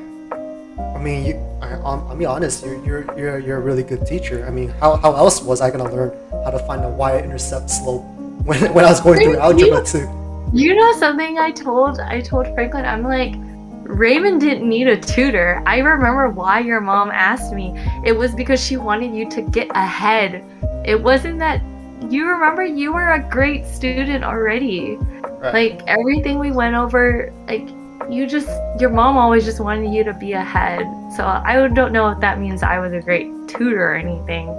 I'll be honest, you're a really good teacher. I mean, how else was I gonna learn how to find a y-intercept slope when I was going through algebra 2? You know something I told Franklin? I'm like, Raymond didn't need a tutor. I remember why your mom asked me. It was because she wanted you to get ahead. It wasn't that, you remember, you were a great student already. Right. Like everything we went over, like your mom always just wanted you to be ahead. So I don't know if that means I was a great tutor or anything.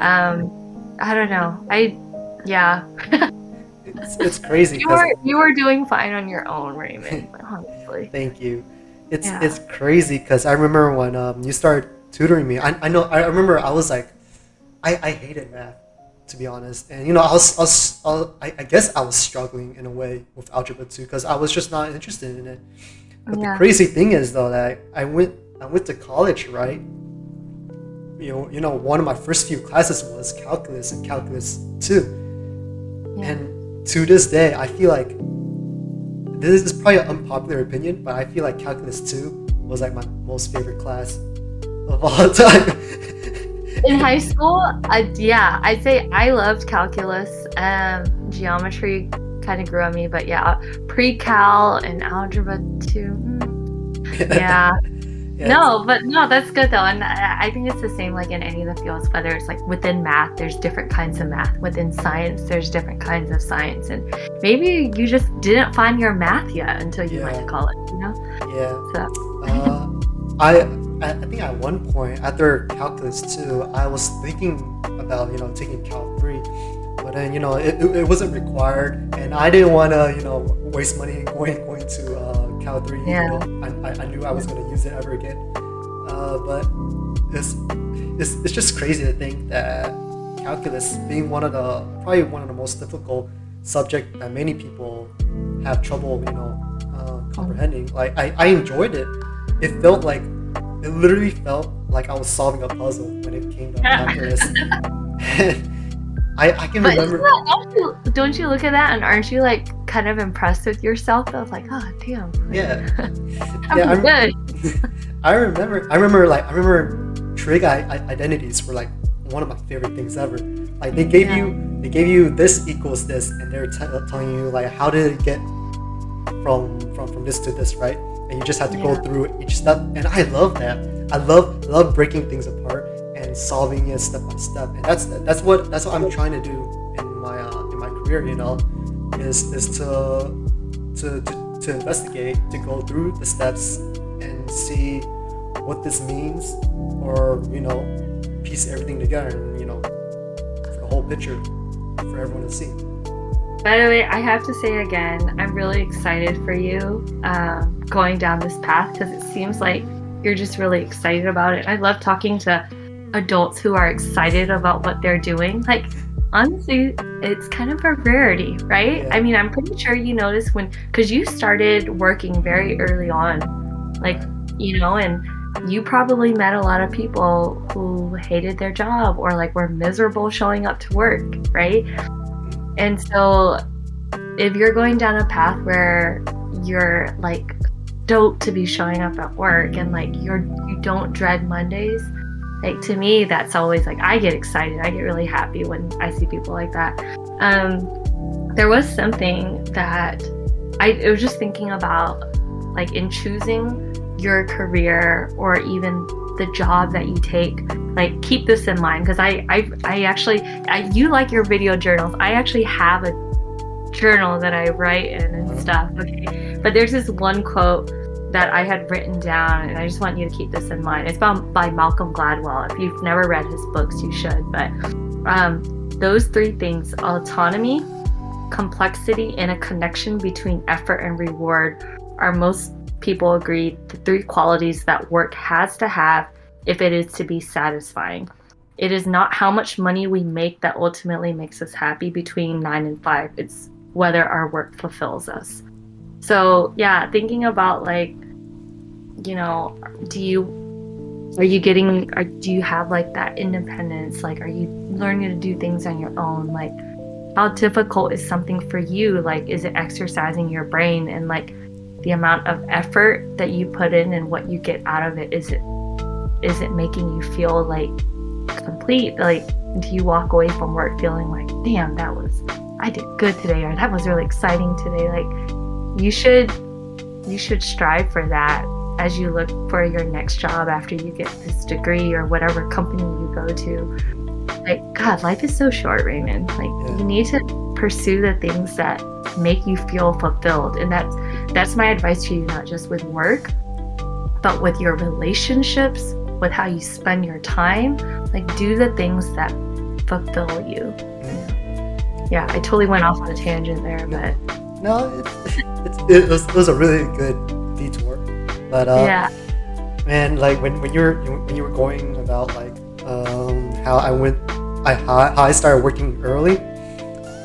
I don't know. Yeah. It's crazy. You were doing fine on your own, Raymond. Honestly. Thank you. It's crazy because I remember when you started tutoring me. I remember I was like, I hated math, to be honest, and you know I guess I was struggling in a way with algebra 2 because I was just not interested in it. But the crazy thing is though that I went to college, right? You know, one of my first few classes was calculus and calculus 2, and to this day, I feel like this is probably an unpopular opinion, but I feel like calculus 2 was like my most favorite class of all time. In high school, I'd say I loved calculus. Geometry kind of grew on me, but yeah, pre-cal and algebra 2. Yeah. No, that's good though, and I think it's the same like in any of the fields. Whether it's like within math, there's different kinds of math. Within science, there's different kinds of science, and maybe you just didn't find your math yet until you went to college. You know? Yeah. So. I think at one point after calculus 2, I was thinking about, you know, taking cal 3, but then, you know, it wasn't required, and I didn't want to, you know, waste money going to cal 3. Yeah. Even though I knew I was going to use it ever again. But it's just crazy to think that calculus being probably one of the most difficult subject that many people have trouble, comprehending. Like I enjoyed it. It literally felt like I was solving a puzzle when it came to calculus. I can But remember. don't you look at that and aren't you like kind of impressed with yourself? I was like, oh damn. Yeah. I'm good. I remember trig identities were like one of my favorite things ever. Like they gave you this equals this, and they're telling you like how did it get from this to this, right? And you just have to go through each step, and I love that. I love breaking things apart and solving it step by step, and that's what I'm trying to do in my career, is to investigate, to go through the steps and see what this means, or piece everything together, and for the whole picture for everyone to see. By the way, I have to say again, I'm really excited for you going down this path, because it seems like you're just really excited about it. I love talking to adults who are excited about what they're doing. Like, honestly, it's kind of a rarity, right? Yeah. I mean, I'm pretty sure you noticed because you started working very early on, like, and you probably met a lot of people who hated their job or like were miserable showing up to work, right? And so if you're going down a path where you're like stoked to be showing up at work and like you don't dread Mondays, like to me that's always like, I get excited, I get really happy when I see people like that. There was something that I was just thinking about, like in choosing your career or even the job that you take, like keep this in mind, because I actually you like your video journals. I actually have a journal that I write in and stuff. Okay, but there's this one quote that I had written down, and I just want you to keep this in mind. It's by Malcolm Gladwell. If you've never read his books, you should. But those three things: autonomy, complexity, and a connection between effort and reward are, most people agree, the three qualities that work has to have if it is to be satisfying. It is not how much money we make that ultimately makes us happy between 9 and 5. It's whether our work fulfills us. So yeah, thinking about like, do you have like that independence? Like, are you learning to do things on your own? Like, how difficult is something for you? Like, is it exercising your brain, and like the amount of effort that you put in and what you get out of it, is it making you feel like complete? Like, do you walk away from work feeling like, damn, I did good today, or that was really exciting today? Like, you should strive for that as you look for your next job after you get this degree or whatever company you go to. Like, God, life is so short, Raymond. Like, you need to pursue the things that make you feel fulfilled, and that's my advice to you, not just with work, but with your relationships, with how you spend your time. Like, do the things that fulfill you. Yeah, I totally went off on a tangent there, but no, it was a really good detour. But and like when you were going about like how I started working early,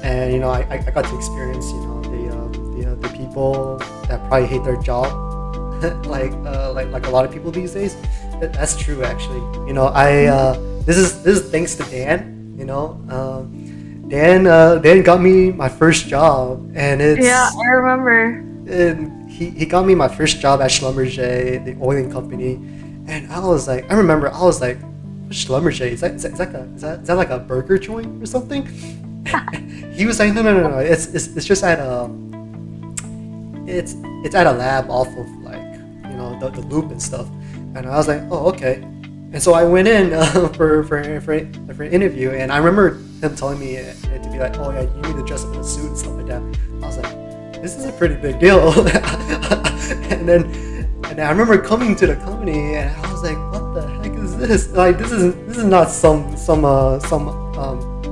and I got to experience the people that probably hate their job, like a lot of people these days. That's true, actually. This is thanks to Dan. Dan got me my first job, and I remember. And he got me my first job at Schlumberger, the oiling company, and I was like, what's Schlumberger? Is that like a burger joint or something? He was like, no, it's just at it's at a lab off of like the loop and stuff. And I was like, oh, okay. And so I went in for an interview, and I remember him telling me to be like, oh yeah, you need to dress up in a suit and stuff like that. I was like, this is a pretty big deal. and then I remember coming to the company, and I was like, what the heck is this? Like, this is not some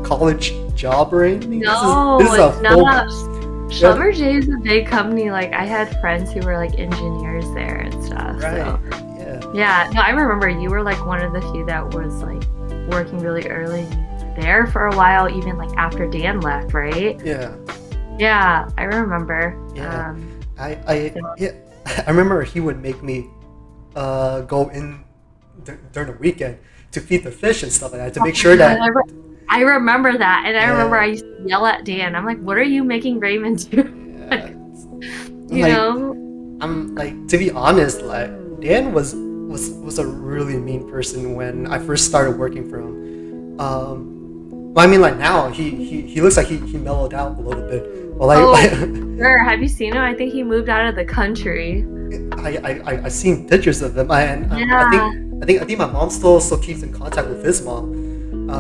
college job or anything. No, this is it's not. Schlumberger is a big company. Like, I had friends who were like engineers there and stuff. Right. So. Yeah, no, I remember you were like one of the few that was like working really early there for a while, even like after Dan left, right? Yeah. Yeah, I remember. Yeah, Um, so, yeah, I remember he would make me go in during the weekend to feed the fish and stuff like that to oh make my sure God, that I remember that. And I remember yeah, I used to yell at Dan. I'm like, what are you making Raymond do? yeah. Like, you Like know? I'm like, to be honest, like Dan was a really mean person when I first started working for him. Well, I mean, like now he looks like he mellowed out a little bit. But Oh, sure. Have you seen him? I think he moved out of the country. I've seen pictures of him, and Yeah, I think my mom still keeps in contact with his mom.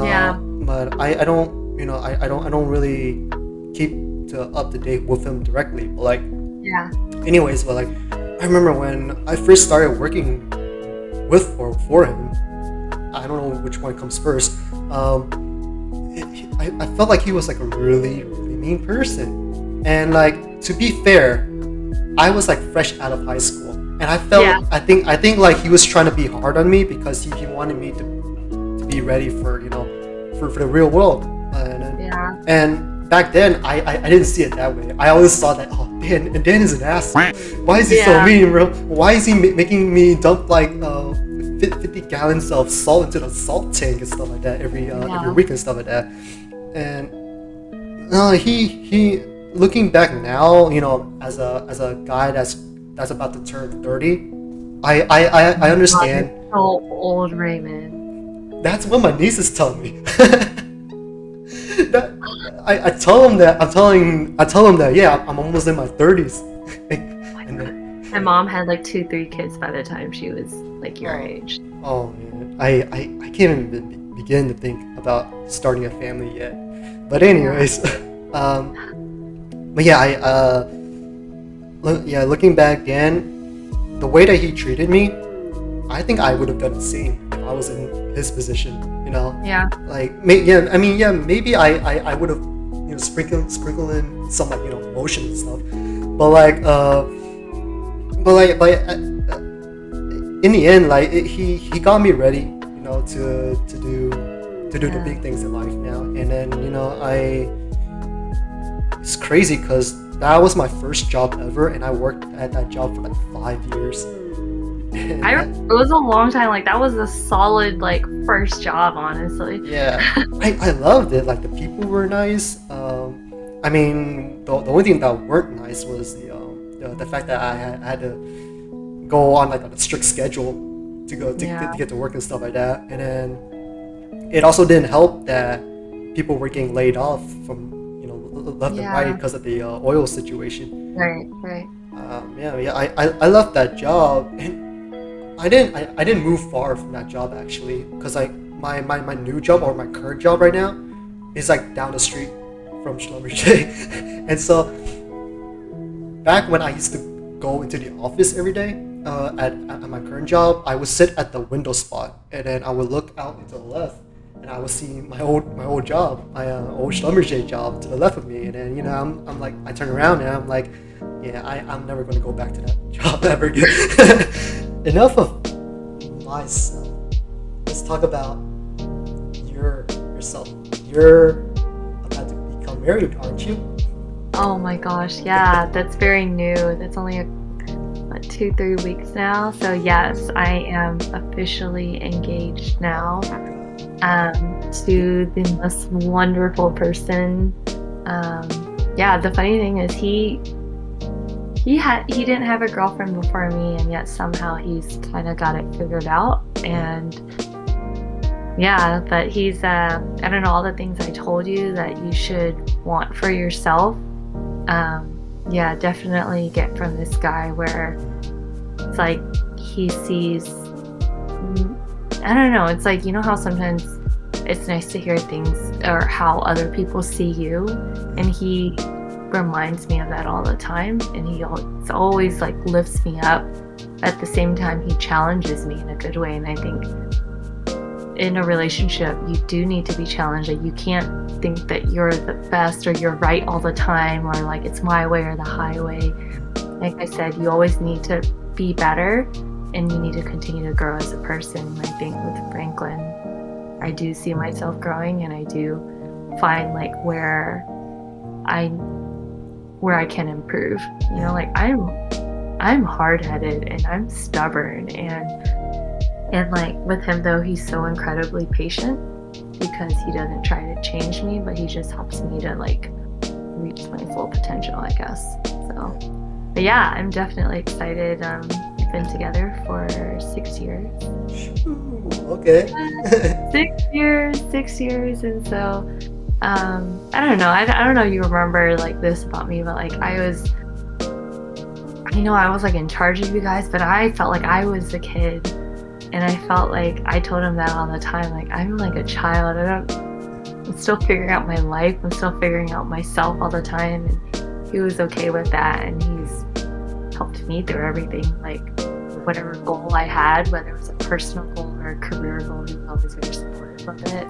yeah, But I don't, I don't really keep to up to date with him directly. But like, yeah. anyways, but like, I remember when I first started working with or for him. I don't know which one comes first. I felt like he was like a really mean person, and like, to be fair, I was like fresh out of high school, and Yeah, I think like he was trying to be hard on me because he wanted me to be ready for, for the real world. yeah, And back then I didn't see it that way. I always saw that, oh, Dan is an ass. Why is he so yeah, mean, bro? Why is he making me dump like 50 gallons of salt into the salt tank and stuff like that every yeah, week and stuff like that. And he looking back now, as a guy that's about to turn 30, I God, you're understand. so old, Raymond. That's what my nieces tell me. that I tell them that I tell them that, yeah, I'm almost in my 30s. Oh my And God. then, My mom had like two, three kids by the time she was like your oh, age. oh man, I can't even begin to think about starting a family yet. But Yeah, anyways, but yeah, yeah, looking back then, the way that he treated me, I think I would have done the same if I was in his position. yeah, Like, yeah, I mean, yeah, maybe I would have, sprinkle in some, like, emotion and stuff, but like, in the end, like, he got me ready, to do the yeah. big things in life now. And then, it's crazy because that was my first job ever, and I worked at that job for like 5 years. And It was a long time. Like that was a solid like first job, honestly. yeah, I loved it. Like, the people were nice. I mean, the only thing that weren't nice was the fact that I had to go on like on a strict schedule to go Yeah, to get to work and stuff like that. And then it also didn't help that people were getting laid off from, left and right yeah, because of the oil situation. right, right. Yeah, I left that job, and I didn't move far from that job actually, because like my new job, or my current job right now, is like down the street from Schlumberger. And so back when I used to go into the office every day, at my current job, I would sit at the window spot, and then I would look out into the left, and I would see my old job, my old Schlumberger job to the left of me. And then, I'm like, I turn around and I'm like, yeah, I'm never going to go back to that job ever again. Enough of myself. Let's talk about yourself. You're about to become married, aren't you? Oh my gosh, yeah, that's very new. That's only what, 2, 3 weeks now. So yes, I am officially engaged now, to the most wonderful person. Yeah, the funny thing is he didn't have a girlfriend before me, and yet somehow he's kind of got it figured out. And yeah, but he's I don't know, all the things I told you that you should want for yourself. Yeah, definitely get from this guy where it's like he sees, I don't know, it's like, you know how sometimes it's nice to hear things or how other people see you, and he reminds me of that all the time, and it's always like lifts me up. At the same time, he challenges me in a good way. And I think in a relationship, you do need to be challenged. Like, you can't think that you're the best or you're right all the time, or like it's my way or the highway. Like I said, you always need to be better, and you need to continue to grow as a person. And I think with Franklin, I do see myself growing, and I do find like where I where I can improve. You know, like I'm hard-headed and I'm stubborn, and like with him though, he's so incredibly patient because he doesn't try to change me, but he just helps me to like reach my full potential, I guess. So, but yeah, I'm definitely excited. We've been together for 6 years. Ooh, okay. 6 years, and so I don't know. I don't know if you remember like this about me, but like I was like in charge of you guys, but I felt like I was the kid, and I felt like I told him that all the time. Like I'm like a child. I'm still figuring out my life. I'm still figuring out myself all the time, and he was okay with that, and he's helped me through everything. Like whatever goal I had, whether it was a personal goal or a career goal, he was always very supportive of it.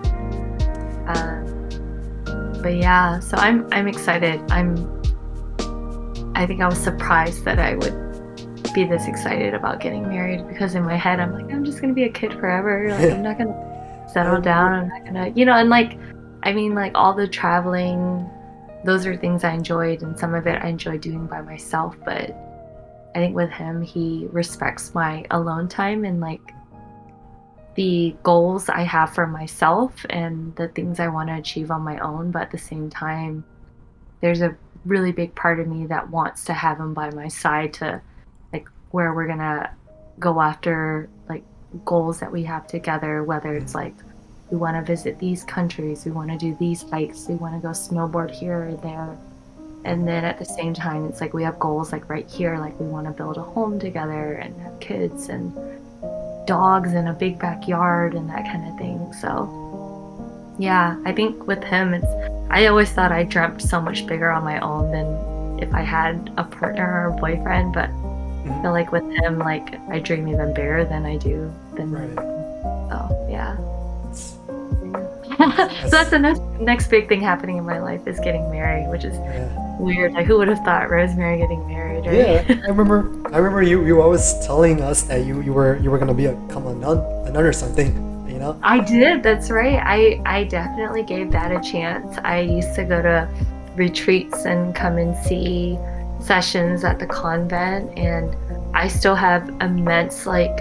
But yeah, so I'm excited. I think I was surprised that I would be this excited about getting married, because in my head I'm like, I'm just gonna be a kid forever. Like I'm not gonna settle down. I'm not gonna, and like, I mean, like all the traveling, those are things I enjoyed, and some of it I enjoyed doing by myself. But I think with him, he respects my alone time and like the goals I have for myself and the things I want to achieve on my own. But at the same time, there's a really big part of me that wants to have him by my side to like where we're gonna go after like goals that we have together, whether it's like we want to visit these countries, we want to do these hikes, we want to go snowboard here or there. And then at the same time, it's like we have goals like right here, like we want to build a home together and have kids and dogs and a big backyard and that kind of thing. So yeah, I think with him, I always thought I dreamt so much bigger on my own than if I had a partner or a boyfriend. But I feel like with him, like I dream even bigger than I do than so yeah. So that's the next big thing happening in my life is getting married, which is weird. Like who would have thought Rosemary getting married, right? Yeah, I remember you always telling us that you were gonna become a nun or something. I did, that's right. I definitely gave that a chance. I used to go to retreats and come and see sessions at the convent, and I still have immense like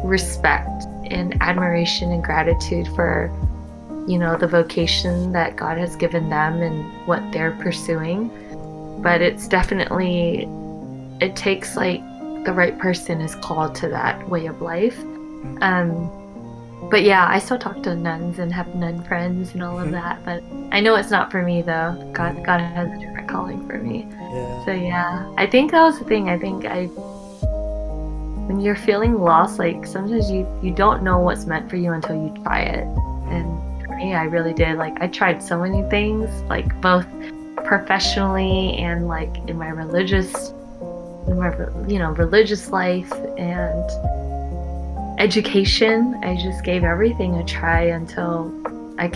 respect and admiration and gratitude for the vocation that God has given them and what they're pursuing. But it's definitely, it takes like the right person is called to that way of life. But yeah, I still talk to nuns and have nun friends and all of that. But I know it's not for me though. God has a different calling for me. Yeah. So yeah, I think that was the thing. I think when you're feeling lost, like sometimes you don't know what's meant for you until you try it. And for me, I really did. Like I tried so many things, like both professionally and like in my religious life and education. I just gave everything a try until I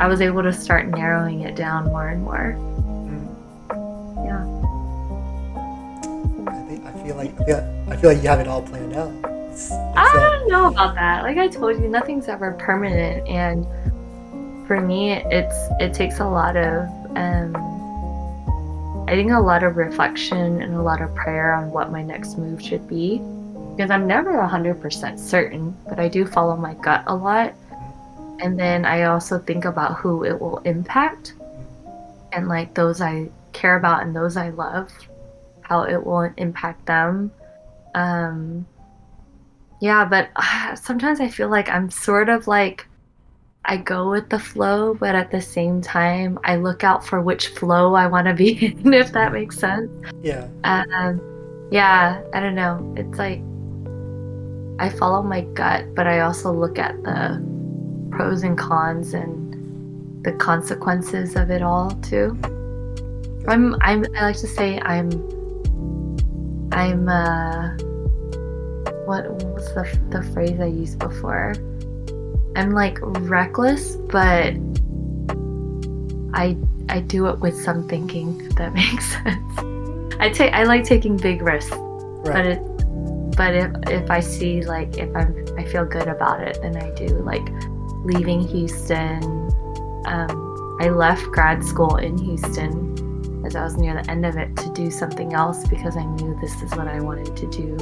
was able to start narrowing it down more and more. Yeah. I feel like you have it all planned out. I don't know about that. Like I told you, nothing's ever permanent, and for me, it takes a lot of I think a lot of reflection and a lot of prayer on what my next move should be, because I'm never 100% certain, but I do follow my gut a lot. And then I also think about who it will impact and like those I care about and those I love, how it will impact them. Yeah, but sometimes I feel like I'm sort of like, I go with the flow, but at the same time, I look out for which flow I want to be in, if that makes sense. Yeah. Yeah, I don't know. It's like I follow my gut, but I also look at the pros and cons and the consequences of it all too. I like to say I'm what was the phrase I used before? I'm like reckless, but I do it with some thinking, if that makes sense. I like taking big risks, Right. but if I see like if I feel good about it, then I do. Like leaving Houston, I left grad school in Houston as I was near the end of it, to do something else because I knew this is what I wanted to do.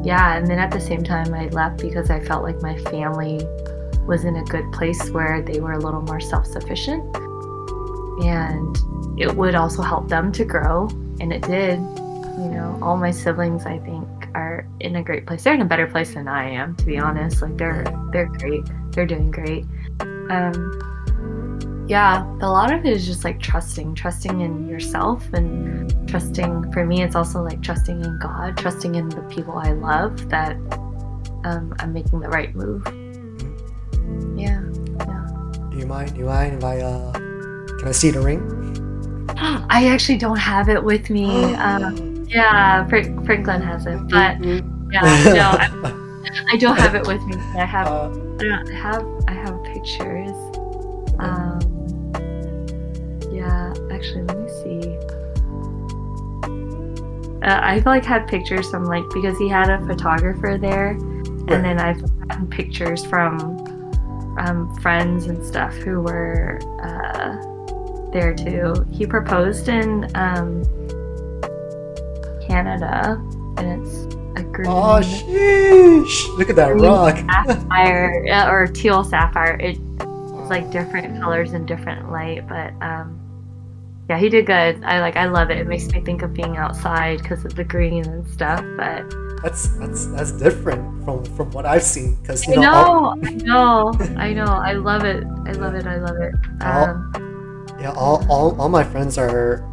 Yeah, and then at the same time I left because I felt like my family was in a good place where they were a little more self-sufficient, and it would also help them to grow, and it did. You know, all my siblings, I think, are in a great place. They're in a better place than I am, to be honest. Like they're great. They're doing great. Yeah, a lot of it is just like trusting in yourself, and trusting, for me, it's also like trusting in God, trusting in the people I love, that I'm making the right move. Yeah. Do you mind if I can I see the ring? I actually don't have it with me. Yeah, Franklin has it, but yeah, no, I don't have it with me. I have pictures. Yeah, actually, let me see. I've like had pictures from, like, because he had a photographer there, and then I've gotten pictures from friends and stuff who were there too. He proposed in Canada, and it's a green. Oh, sheesh! Look at that rock. Sapphire, or teal sapphire. It's like different colors and different light, but yeah, he did good. I love it. It makes me think of being outside because of the green and stuff. But that's different from what I've seen. Because I know. I love it. I love it. All my friends are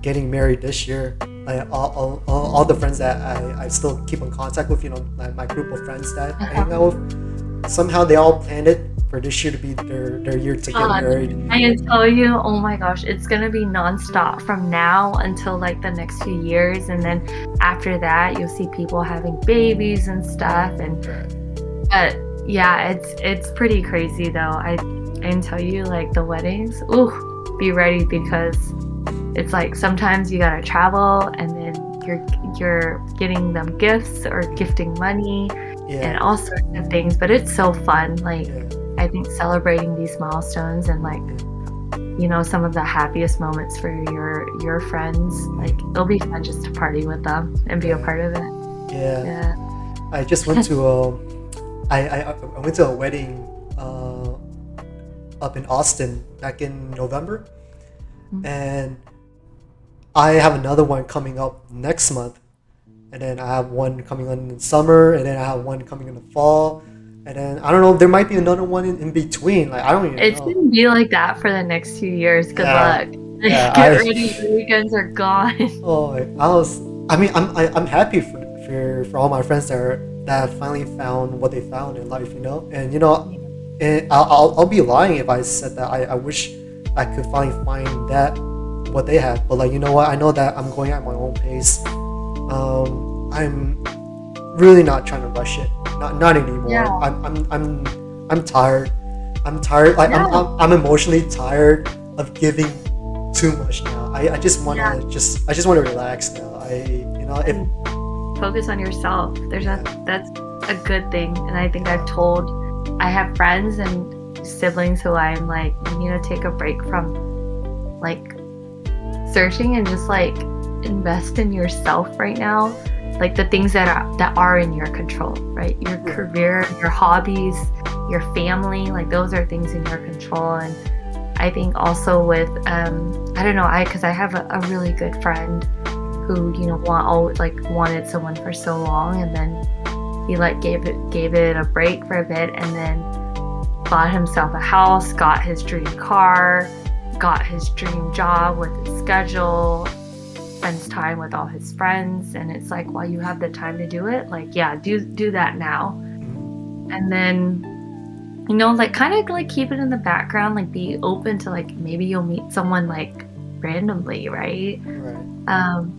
getting married this year. Like all the friends that I still keep in contact with, like my group of friends that I hang out with, somehow they all planned it for this year to be their year to get married. I can tell you, oh my gosh, it's gonna be nonstop from now until like the next few years, and then after that you'll see people having babies and stuff. And but yeah, it's pretty crazy though. I can tell you, like, the weddings, be ready, because it's like sometimes you gotta travel, and then you're getting them gifts or gifting money and all sorts of things. But it's so fun. Like, I think celebrating these milestones and, like, some of the happiest moments for your friends, like, it'll be fun just to party with them and be a part of it. Yeah. I just went to I went to a wedding up in Austin back in November, and I have another one coming up next month, and then I have one coming on in summer, and then I have one coming in the fall, and then I don't know, there might be another one in between. Like, I don't even know. It's gonna be like that for the next few years. Good luck. Yeah, Get ready. The weekends are gone. I'm happy for all my friends that finally found what they found in life, and and I'll be lying if I said that I wish I could finally find that what they had. But, like, you know what? I know that I'm going at my own pace. I'm really not trying to rush it. Not anymore. Yeah. I'm tired. I'm tired. Like, I'm emotionally tired of giving too much now. I just want to relax now. Focus on yourself. That's a good thing. And I think I have friends and siblings who I'm like, you need to take a break from, like, searching, and just, like, invest in yourself right now. Like, the things that are in your control, right? Your career, your hobbies, your family, like, those are things in your control. And I think also with because I have a really good friend who wanted someone for so long, and then he gave it a break for a bit, and then bought himself a house, got his dream car, got his dream job with his schedule, spends time with all his friends. And it's like, while you have the time to do it, like, do that now. And then like, kind of like keep it in the background, like, be open to, like, maybe you'll meet someone, like, randomly, right?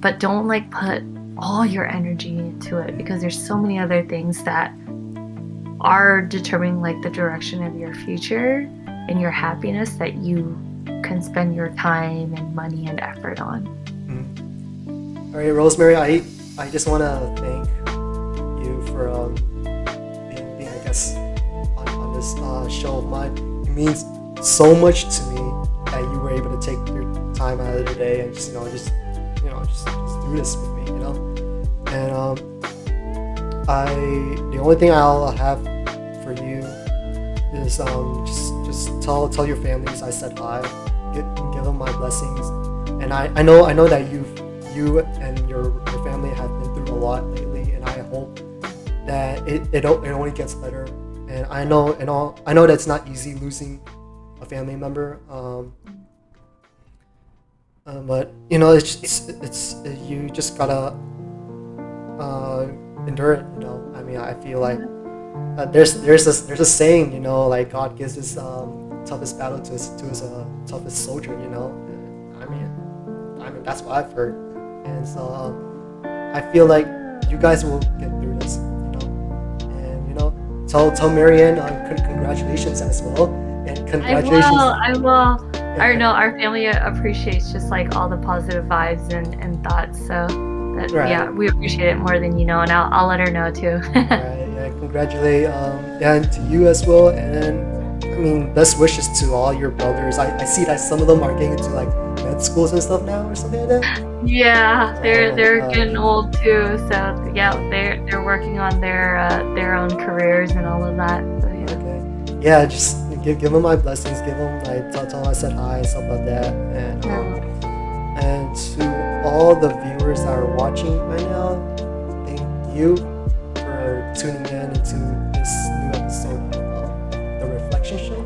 But don't, like, put all your energy into it, because there's so many other things that are determining, like, the direction of your future and your happiness, that you can spend your time and money and effort on. All right, Rosemary, I just want to thank you for being I guess on this show of mine. It means so much to me that you were able to take time out of the day and just do this with me, And the only thing I'll have for you is just tell your families I said hi, give them my blessings, and I know that you and your family have been through a lot lately, and I hope that it only gets better. And I know that it's not easy losing a family member, but it's you just gotta endure it. I mean, I feel like there's a saying, like God gives his toughest battle to his toughest soldier. And I mean that's what I've heard, and so I feel like you guys will get through this. And tell Marianne congratulations as well, and congratulations. I will. Our family appreciates just like all the positive vibes and thoughts. So that, Right. yeah, we appreciate it more than you know, and I'll let her know too. Right, yeah, congratulate and to you as well, and I mean best wishes to all your brothers. I see that some of them are getting into like med schools and stuff now or something like that. Yeah, they're gosh. getting old too. So yeah, they're working on their own careers and all of that. So yeah. Okay. Yeah, just give them my blessings. Give them tell them I said hi and stuff like that. And to all the viewers that are watching right now, thank you for tuning in into this new episode of the Rayflection Show.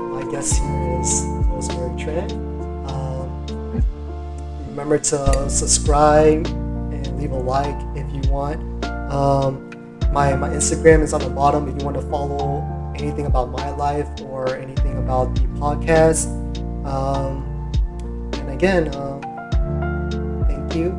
My guest here is Rosemary Tran. Remember to subscribe and leave a like if you want. My Instagram is on the bottom if you want to follow anything about my life or anything about the podcast. And again, thank you.